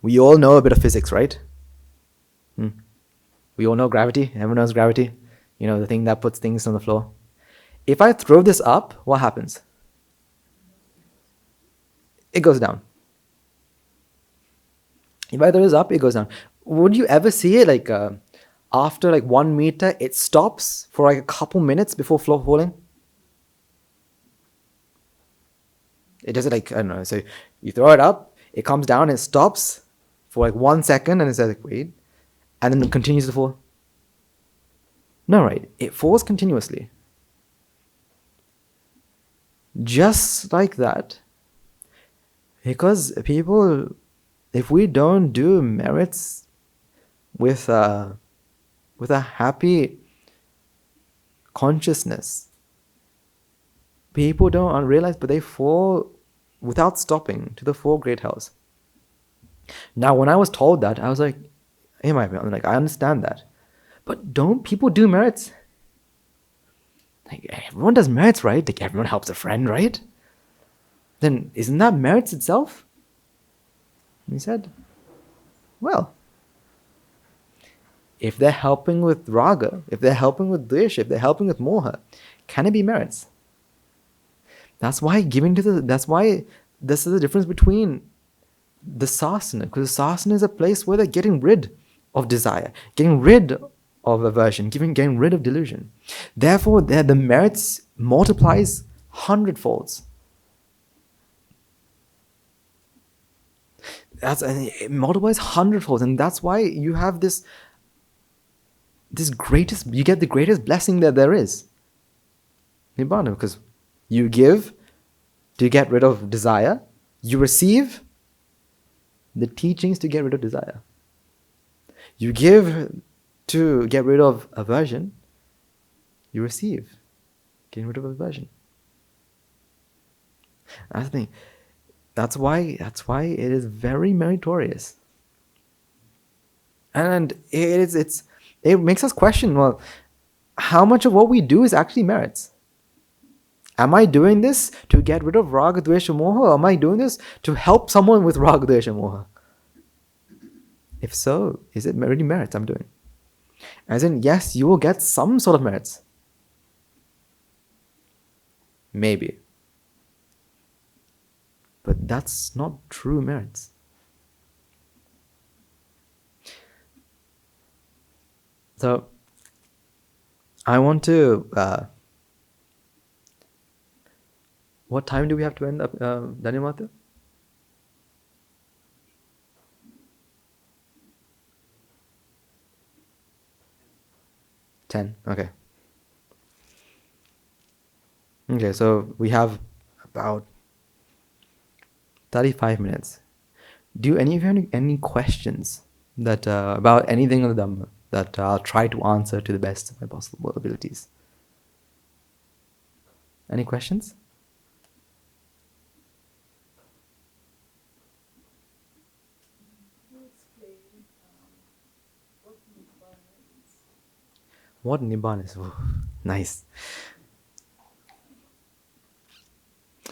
Speaker 1: We all know a bit of physics, right? We all know gravity. Everyone knows gravity. The thing that puts things on the floor. If I throw this up, what happens? It goes down. If I throw this up, it goes down. Would you ever see it after 1 meter, it stops for a couple minutes before falling? It does it I don't know. So you throw it up, it comes down, it stops for 1 second, and it says wait, and then it continues to fall. No, right? It falls continuously. Just like that, because people, if we don't do merits with a happy consciousness, people don't realize, but they fall without stopping to the four great hells. Now, when I was told that, I was like, hey, I'm like, I understand that, but don't people do merits? Like, everyone does merits, right? Like, everyone helps a friend, right? Then isn't that merits itself? And he said, well, if they're helping with raga, if they're helping with dvesha, if they're helping with moha, can it be merits? That's why this is the difference between the sasana, because the sasana is a place where they're getting rid of desire, getting rid of aversion, getting rid of delusion. Therefore, the merits multiplies hundredfolds. It multiplies hundredfolds, and that's why you have you get the greatest blessing that there is, Nibbána, because you give to get rid of desire, you receive the teachings to get rid of desire. You give to get rid of aversion, you receive getting rid of aversion. That's the thing. That's why it is very meritorious. And it makes us question, well, how much of what we do is actually merits? Am I doing this to get rid of raga, dvesha, moha, or am I doing this to help someone with raga, dvesha, moha? If so, is it really merits I'm doing? As in, yes, you will get some sort of merits. Maybe. But that's not true merits. So, I want to... what time do we have to end up, Daniel Matthew? 10, okay. Okay, so we have about 35 minutes. Do any of you have any questions that about anything of the Dhamma that I'll try to answer to the best of my possible abilities? Any questions? What Nibbána is? Oh, nice.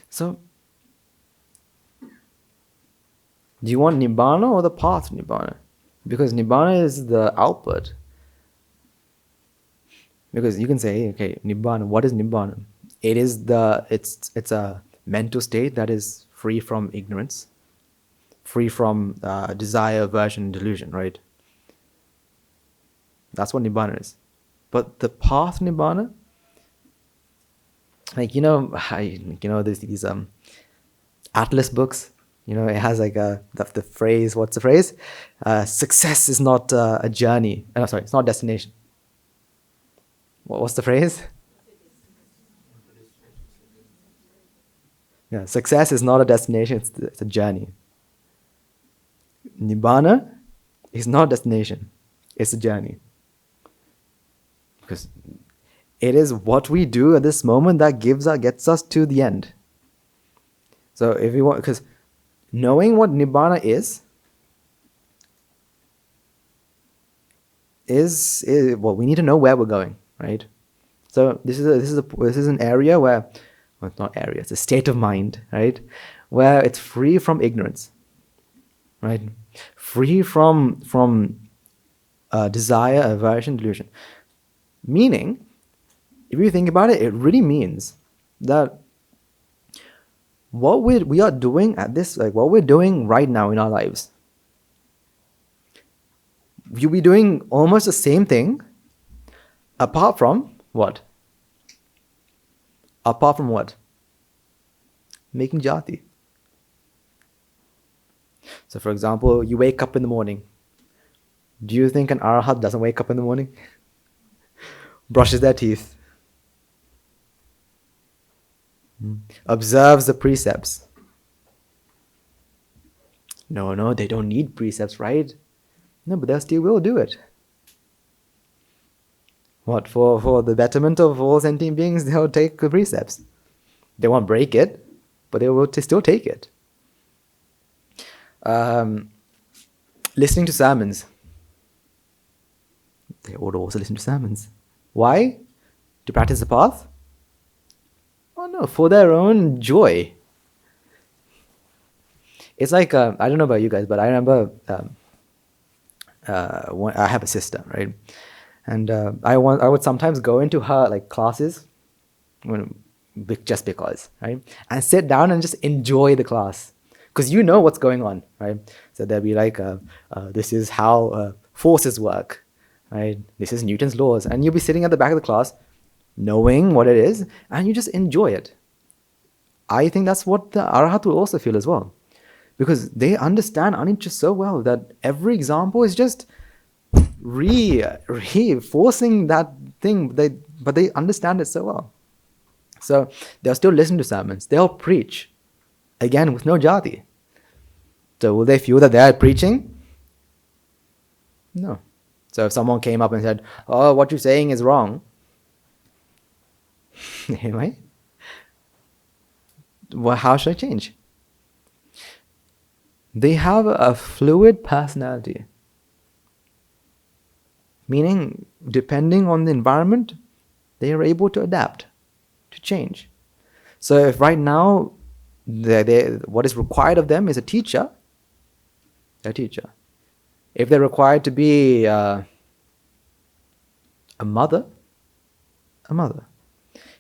Speaker 1: So, do you want Nibbána or the path to Nibbána? Because Nibbána is the output. Because you can say, okay, Nibbána, what is Nibbána? It's a mental state that is free from ignorance, free from desire, aversion, and delusion, right? That's what Nibbána is. But the path Nibbána, like, there's these atlas books, it has like the phrase, what's the phrase? Success is not a journey. No, sorry, it's not a destination. What's the phrase? Yeah, success is not a destination, it's a journey. Nibbána is not a destination, it's a journey. Because it is what we do at this moment that gets us to the end. So if we want, because knowing what Nibbána is well, we need to know where we're going, right? So this is an area where, well, it's not area, it's a state of mind, right? Where it's free from ignorance, right? Free from desire, aversion, delusion. Meaning, if you think about it, it really means that what we are doing at this, like what we're doing right now in our lives, you'll be doing almost the same thing, apart from what? Apart from what? Making jati. So for example, you wake up in the morning. Do you think an arahat doesn't wake up in the morning? Brushes their teeth. Observes the precepts. No, they don't need precepts, right? No, but they still will do it. What, for the betterment of all sentient beings, they'll take the precepts. They won't break it, but they will still take it. Listening to sermons. They would also listen to sermons. Why? To practice the path? Oh no, for their own joy. It's like, I don't know about you guys, but I remember I have a sister, right? And I would sometimes go into her like classes, just because, right? And sit down and just enjoy the class, because you know what's going on, right? So there'll be like, this is how forces work, right? This is Newton's laws, and you'll be sitting at the back of the class, knowing what it is, and you just enjoy it. I think that's what the Arhat will also feel as well, because they understand anicca so well that every example is just reinforcing that thing, but they understand it so well. So they'll still listen to sermons. They'll preach, again, with no jati. So will they feel that they're preaching? No. So if someone came up and said, oh, what you're saying is wrong, right? Well, how should I change? They have a fluid personality. Meaning, depending on the environment, they are able to adapt, to change. So if right now, what is required of them is a teacher, they're a teacher. If they're required to be a mother, a mother.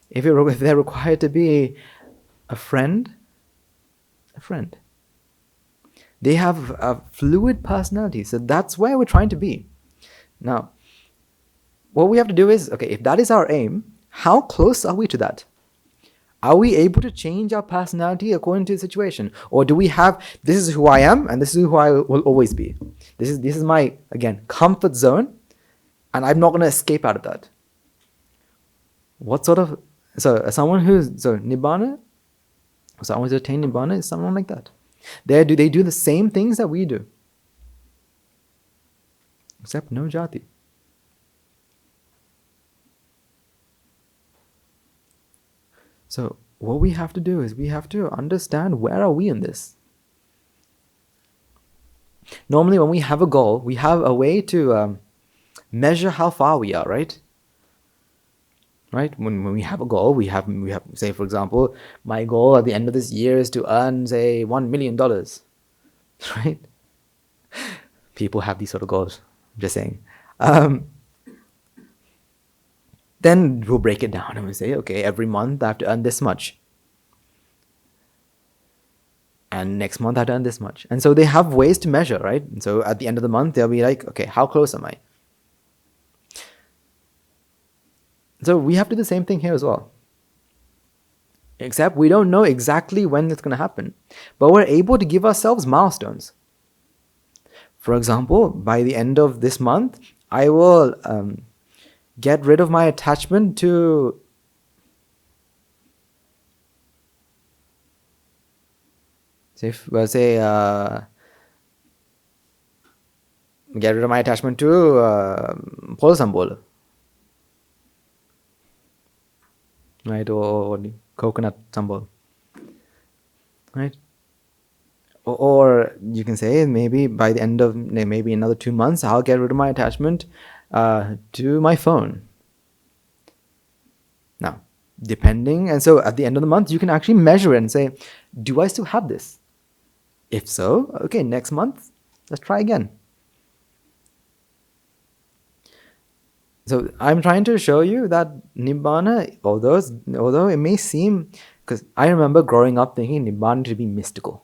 Speaker 1: If they're required to be a friend, a friend. They have a fluid personality. So that's where we're trying to be. Now, what we have to do is, okay, if that is our aim, how close are we to that? Are we able to change our personality according to the situation? Or do we have, this is who I am and this is who I will always be? This is my, again, comfort zone, and I'm not going to escape out of that. What sort of, someone Nibbána, someone who's attained Nibbána is someone like that. They do the same things that we do, except no jati. So what we have to do is we have to understand, where are we in this? Normally when we have a goal, we have a way to measure how far we are, right? Right? When we have a goal, we have, say for example, my goal at the end of this year is to earn, say, $1 million. Right? People have these sort of goals. I'm just saying. Then we'll break it down and we'll say, okay, every month I have to earn this much. And next month I have to earn this much. And so they have ways to measure, right? And so at the end of the month, they'll be like, okay, how close am I? So we have to do the same thing here as well. Except we don't know exactly when it's going to happen. But we're able to give ourselves milestones. For example, by the end of this month, I will get rid of my attachment to get rid of my attachment to Polsambol, right, or coconut sambol, right? Or you can say maybe by the end of maybe another 2 months, I'll get rid of my attachment to my phone. Now, depending, and so at the end of the month, you can actually measure it and say, do I still have this? If so, okay, next month, let's try again. So I'm trying to show you that Nibbána, although it may seem, because I remember growing up thinking Nibbána to be mystical,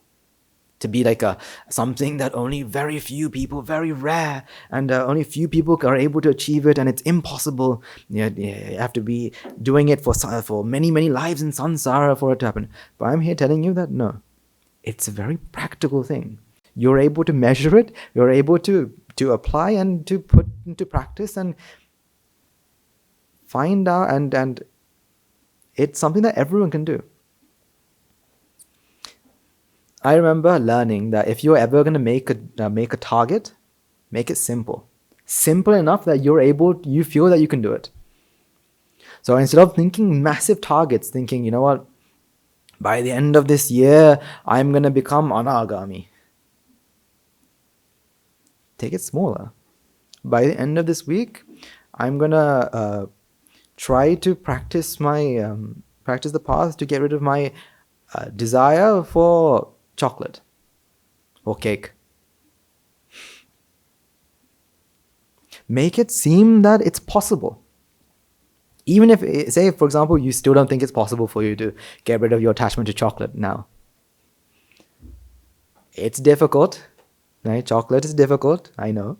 Speaker 1: to be like something that only very few people, very rare, and only few people are able to achieve it, and it's impossible. You have to be doing it for many, many lives in samsara for it to happen. But I'm here telling you that no, it's a very practical thing. You're able to measure it, you're able to apply and to put into practice and find out, and it's something that everyone can do. I remember learning that if you're ever going to make a target, make it simple. Simple enough that you feel that you can do it. So instead of thinking massive targets, thinking, you know what, by the end of this year, I'm going to become anagami. Take it smaller. By the end of this week, I'm going to try to practice the path to get rid of my desire for chocolate or cake. Make it seem that it's possible. Even if, say, for example, you still don't think it's possible for you to get rid of your attachment to chocolate now. It's difficult, right? Chocolate is difficult, I know.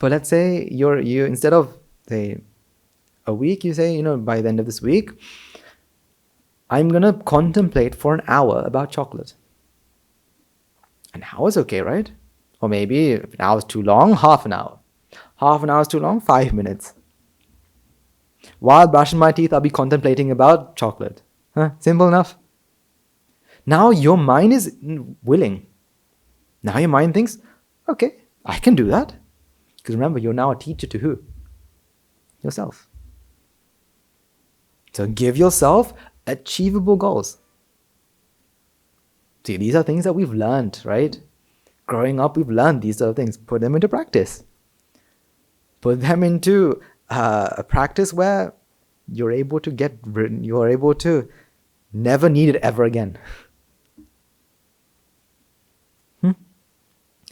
Speaker 1: But let's say you instead of, say, a week, you say, by the end of this week, I'm going to contemplate for an hour about chocolate. An hour is okay, right? Or maybe if an hour is too long, half an hour. Half an hour is too long, 5 minutes. While brushing my teeth, I'll be contemplating about chocolate. Simple enough. Now your mind is willing. Now your mind thinks, okay, I can do that. Because remember, you're now a teacher to who? Yourself. So give yourself achievable goals. See, these are things that we've learned, right? Growing up, we've learned these sort of things. Put them into practice. Put them into a practice where you're able to never need it ever again.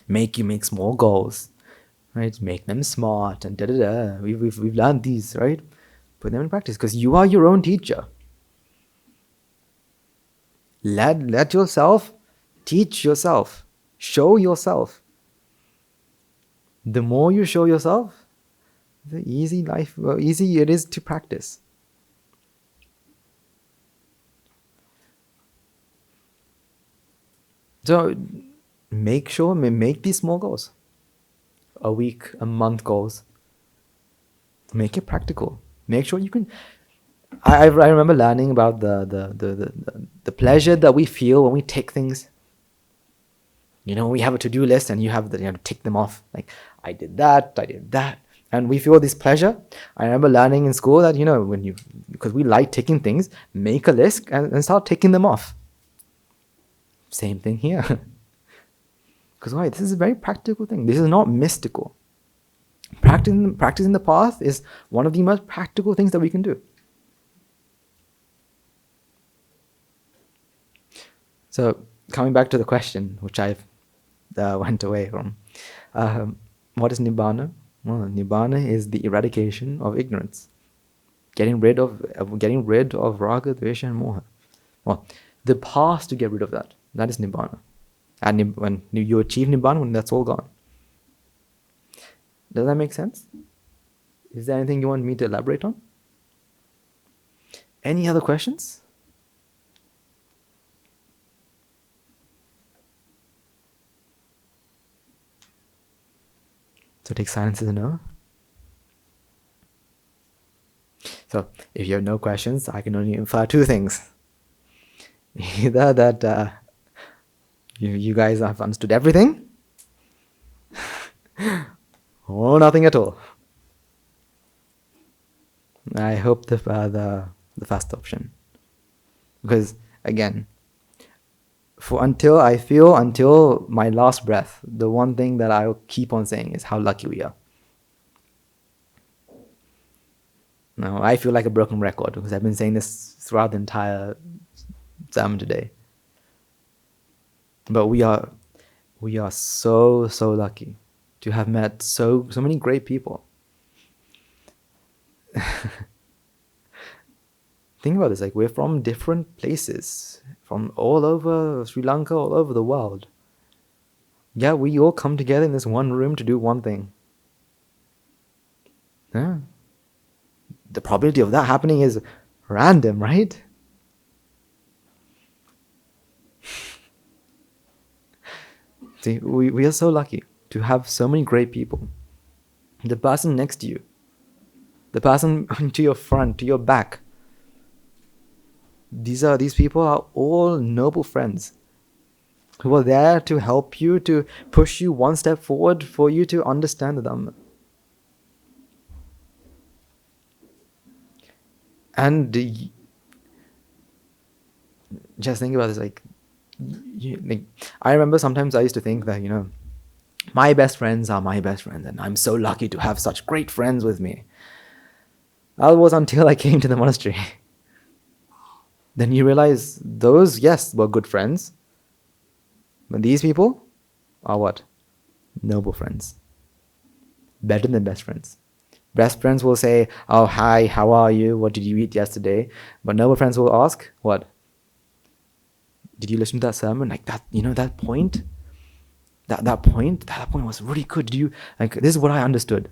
Speaker 1: Make small goals, right? Make them smart and da-da-da. We've learned these, right? Put them in practice because you are your own teacher. Let yourself teach yourself. Show yourself. The more you show yourself, the easy it is to practice. So make these small goals. A week, a month goals. Make it practical. Make sure you can. I remember learning about the pleasure that we feel when we tick things. We have a to-do list and you have to tick them off. Like, I did that. And we feel this pleasure. I remember learning in school that, because we like ticking things, make a list and start ticking them off. Same thing here. Because why? This is a very practical thing. This is not mystical. Practicing the path is one of the most practical things that we can do. So, coming back to the question, which I've went away from. What is Nibbána? Well, Nibbána is the eradication of ignorance. Getting rid of raga, dvesha and moha. Well, the path to get rid of that is Nibbána. And when you achieve Nibbána, when that's all gone. Does that make sense? Is there anything you want me to elaborate on? Any other questions? So take silence as a no. So if you have no questions, I can only infer two things. Either that you guys have understood everything, or nothing at all. I hope the first option. Because again, until my last breath, the one thing that I'll keep on saying is how lucky we are. Now, I feel like a broken record because I've been saying this throughout the entire sermon today. But we are so lucky to have met so many great people. Think about this, like we're from different places, from all over Sri Lanka, all over the world. Yeah, we all come together in this one room to do one thing. Yeah. The probability of that happening is random, right? See, we are so lucky to have so many great people. The person next to you, the person to your front, to your back, These people are all noble friends who are there to help you, to push you one step forward for you to understand the Dhamma. And just think about this, like I remember sometimes I used to think that, my best friends are my best friends, and I'm so lucky to have such great friends with me. That was until I came to the monastery. Then you realize those, yes, were good friends, but these people are what? Noble friends. Better than best friends. Best friends will say, oh, hi, how are you? What did you eat yesterday? But noble friends will ask, what? Did you listen to that sermon? Like that, that point? That point was really good. Did you, like, this is what I understood.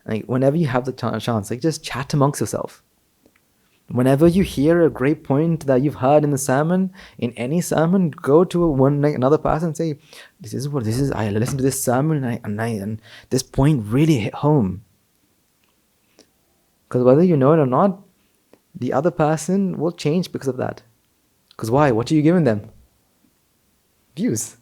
Speaker 1: Like, whenever you have the chance, like, just chat amongst yourself. Whenever you hear a great point that you've heard in the sermon, in any sermon, go to another person and say, this is. I listened to this sermon and this point really hit home. Because whether you know it or not, the other person will change because of that. Because why? What are you giving them? Views.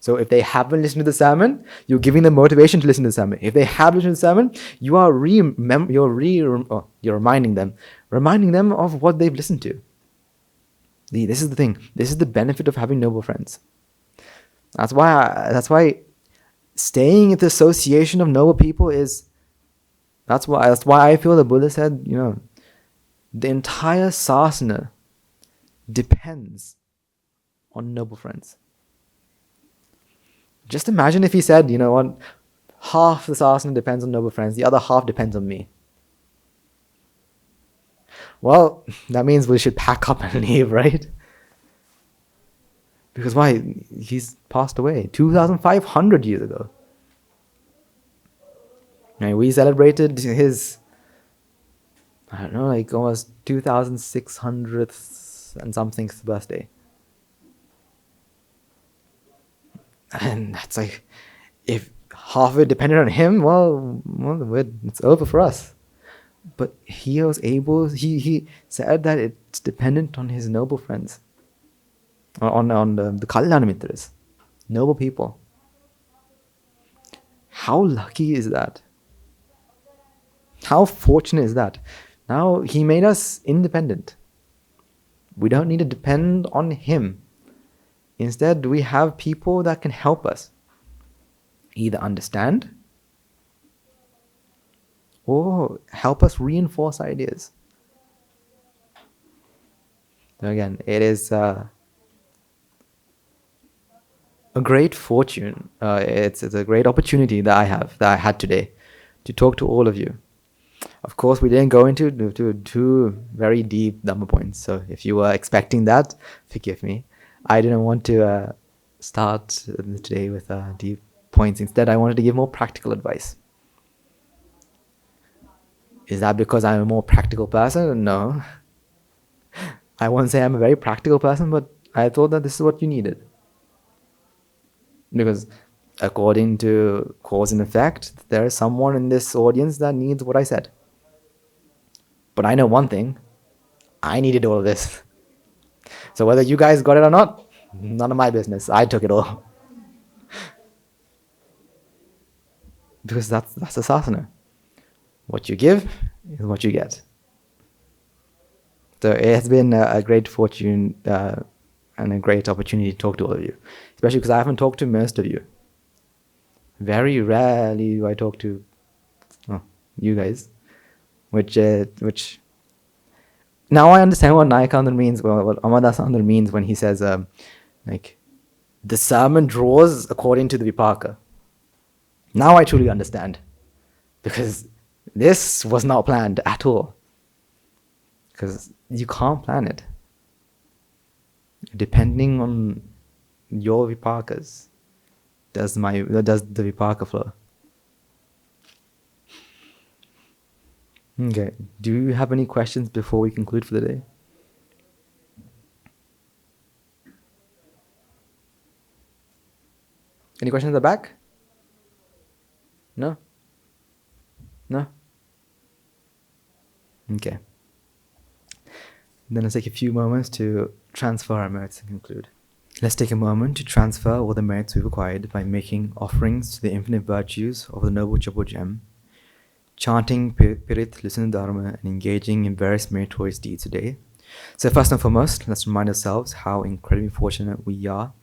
Speaker 1: So if they haven't listened to the sermon, you're giving them motivation to listen to the sermon. If they have listened to the sermon, you are you're reminding them of what they've listened to. This is the thing. This is the benefit of having noble friends. That's why staying in the association of noble people is. That's why I feel the Buddha said, the entire sasana depends on noble friends. Just imagine if he said, what, half the sasana depends on noble friends, the other half depends on me. Well, that means we should pack up and leave, right? Because why? He's passed away 2,500 years ago. And we celebrated his, I don't know, like almost 2,600th and somethingth birthday. And that's like, if half of it depended on him, well, it's over for us. But he was able, he said that it's dependent on his noble friends, on the Kalyana Mitras, noble people. How lucky is that? How fortunate is that? Now he made us independent. We don't need to depend on him. Instead, we have people that can help us either understand or help us reinforce ideas. So again, it is a great fortune. It's a great opportunity that I had today to talk to all of you. Of course, we didn't go into two very deep Dhamma points. So if you were expecting that, forgive me. I didn't want to start today with deep points. Instead, I wanted to give more practical advice. Is that because I'm a more practical person? No. I won't say I'm a very practical person, but I thought that this is what you needed. Because according to cause and effect, there is someone in this audience that needs what I said. But I know one thing. I needed all of this. So whether you guys got it or not, none of my business. I took it all. Because that's the sasana. What you give is what you get. So it has been a great fortune and a great opportunity to talk to all of you. Especially because I haven't talked to most of you. Very rarely do I talk to you guys. Which now I understand what Nayakandar means, what Amadasandar means when he says like the sermon draws according to the vipaka. Now I truly understand. Because this was not planned at all. Because you can't plan it. Depending on your vipakas, does the vipaka flow. Okay. Do you have any questions before we conclude for the day? Any questions at the back? No? No? Okay. Then let's take a few moments to transfer our merits and conclude. Let's take a moment to transfer all the merits we've acquired by making offerings to the infinite virtues of the Noble Triple Gem, chanting Pirit, listening to Dharma, and engaging in various meritorious deeds today. So first and foremost, let's remind ourselves how incredibly fortunate we are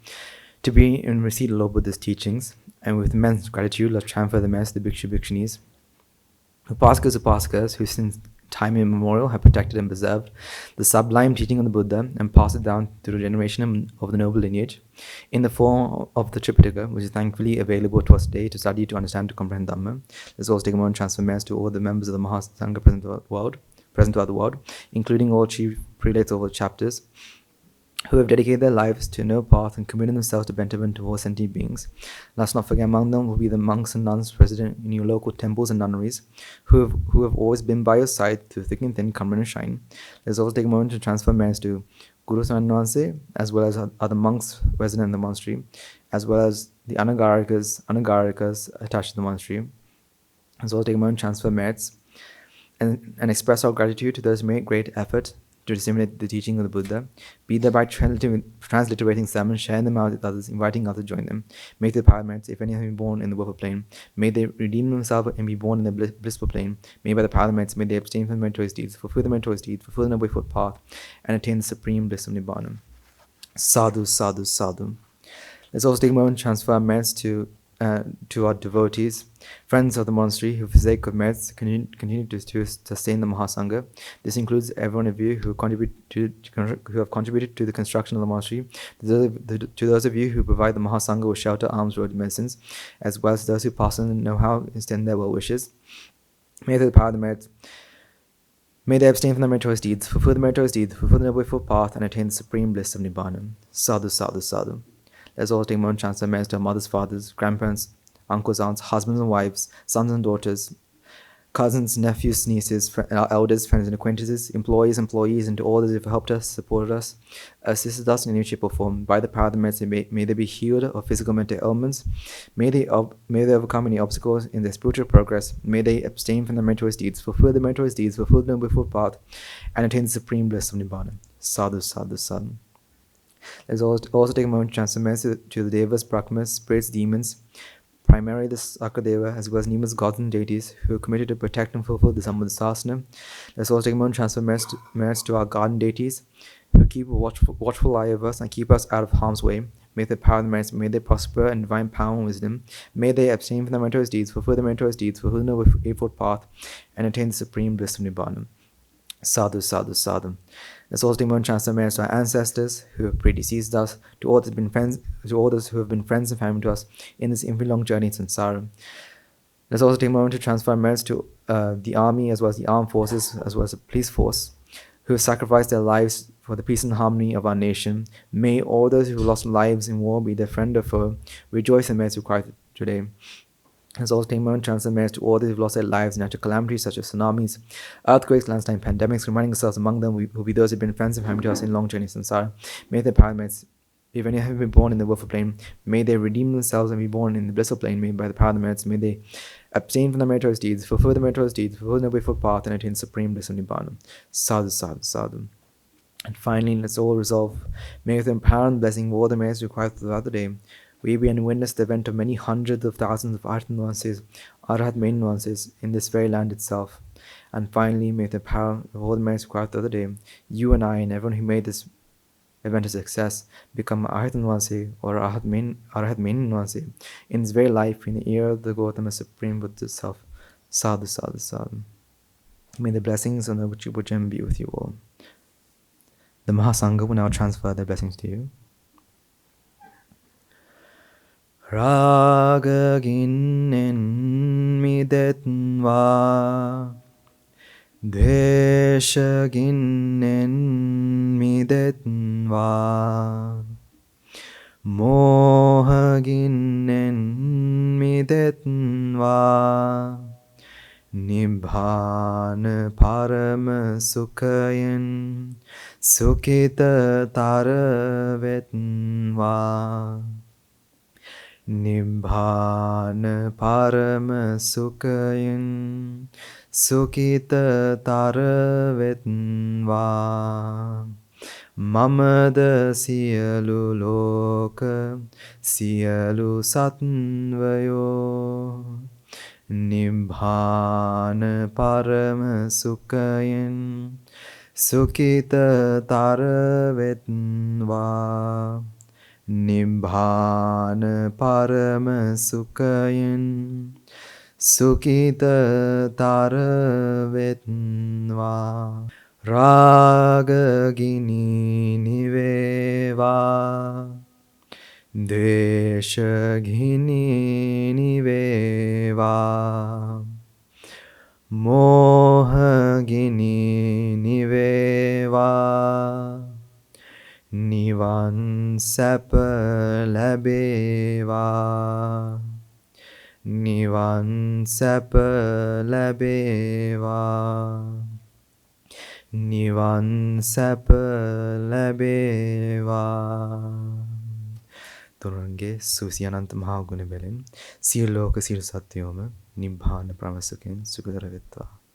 Speaker 1: to be in receipt of Lord Buddha's teachings, and with immense gratitude, let's transfer the merits to the Bhikshu Bhikshunis, Upasakas, who since time immemorial have protected and preserved the sublime teaching of the Buddha and passed it down through the generation of the noble lineage in the form of the Tripitaka, which is thankfully available to us today to study, to understand, to comprehend Dhamma. Let's also take a moment to transfer merits to all the members of the Mahasangha present throughout the world, including all chief prelates of all chapters, who have dedicated their lives to no path and committed themselves to betterment to all sentient beings. Let's not forget among them will be the monks and nuns resident in your local temples and nunneries, who have always been by your side through thick and thin, come rain and shine. Let's also take a moment to transfer merits to Guru Sanwanse, as well as other monks resident in the monastery, as well as the Anagarikas attached to the monastery. Let's also take a moment to transfer merits and express our gratitude to those who made great effort to disseminate the teaching of the Buddha, be there by transliterating sermons, sharing them out with others, inviting others to join them. May the paramount, if any have been born in the willful plane, may they redeem themselves and be born in the blissful plane. May by the paramount, may they abstain from the meritorious deeds, fulfill the meritorious deeds, fulfill the noble path, and attain the supreme bliss of Nibbána. Sadhu, sadhu, sadhu. Let's also take a moment to transfer our merits to our devotees, friends of the monastery, who for the sake of merits continue to sustain the Mahasangha. This includes every one of you who have contributed to the construction of the monastery, to those of you who provide the Mahasangha with shelter, arms, road, medicines, as well as those who pass on know-how and extend their well wishes. May the power of the merits. May they abstain from the meritorious deeds, fulfill the meritorious deeds, fulfill the noble path, and attain the supreme bliss of Nibbána. Sadhu, sadhu, sadhu. Let's also take a moment to transfer merits to our mothers, fathers, grandparents, uncles, aunts, husbands and wives, sons and daughters, cousins, nephews, nieces, our elders, friends and acquaintances, employees, and to all those who have helped us, supported us, assisted us in any shape or form. By the power of the merits, may they be healed of physical and mental ailments. May they overcome any obstacles in their spiritual progress. May they abstain from the meritorious deeds, fulfill the meritorious deeds, fulfill the noble path, and attain the supreme bliss of Nibbána. Sadhu, sadhu, sadhu. Let's also take a moment to transfer merits to the Devas, Brahmas, spirits, demons, primarily the Sakadeva, as well as numerous gods and deities who are committed to protect and fulfill the Sambuddhasasana. Let's also take a moment to transfer merits to our garden deities, who keep a watchful eye over us and keep us out of harm's way. May the power of the merits, may they prosper in divine power and wisdom. May they abstain from the meritorious deeds, fulfill the meritorious deeds, fulfill the noble eightfold path, and attain the supreme bliss of Nibbána. Sadhu, sadhu, sadhu. Let's also take a moment to transfer merits to our ancestors who have predeceased us, to all those who have been friends and family to us in this infinite long journey in samsara. Let's also take a moment to transfer merits to the army, as well as the armed forces, as well as the police force, who have sacrificed their lives for the peace and harmony of our nation. May all those who have lost lives in war, be their friend or foe, rejoice in merits required today. Let's also take a moment to transfer merits to all those who have lost their lives in natural calamities such as tsunamis, earthquakes, landslides, pandemics, reminding ourselves among them will be those who have been friends and family to us in long journeys samsara. May their power merits, if any have been born in the willful plane, may they redeem themselves and be born in the blissful plane. May by the power of the merits, may they abstain from the meritorious deeds, fulfill the meritorious deeds, fulfill the noble path, and attain supreme bliss of Nibbána. Sadhu, sadhu, sadhu. And finally, let's all resolve, may with the power and blessing of all the merits required throughout the day, we be and witness the event of many hundreds of thousands of Arhat main nuances in this very land itself. And finally, may the power of all the merits required the other day, you and I and everyone who made this event a success become Arhat Nuansi or Arhat main Nuansi in this very life in the ear of the Gautama Supreme Buddha itself. Sadhu, sadhu, sadhu. May the blessings of the Buddha be with you all. The Mahasangha will now transfer their blessings to you. Raga ginnen midetva, desha ginnen midetva, moha ginnen midetva, Nibbāna parama sukhayan, sukhita taravetva. Nibbāna parama sukhayan, සුකිතතර වෙත්වා මමද සියලු ලෝක සියලු සත්වයෝ නිබ්බාන පරම සුඛයෙන් සුකිතතර වෙත්වා නිබ්බාන පරම සුඛයෙන් සුකිතතර වෙත්වා රාගගිනි නිවේවා ද්වේෂගිනි නිවේවා මෝහගිනි නිවේවා නිවන් සැප ලැබේවා නිවන් සැප ලැබේවා නිවන් සැප ලැබේවා. තුරුන්ගේ සුසි අනන්ත මහා ගුණ වලින් සියලු ලෝක සියලු සත්වයෝම නිබ්බාන ප්‍රමසකෙන් සුඛතර වෙත්වා.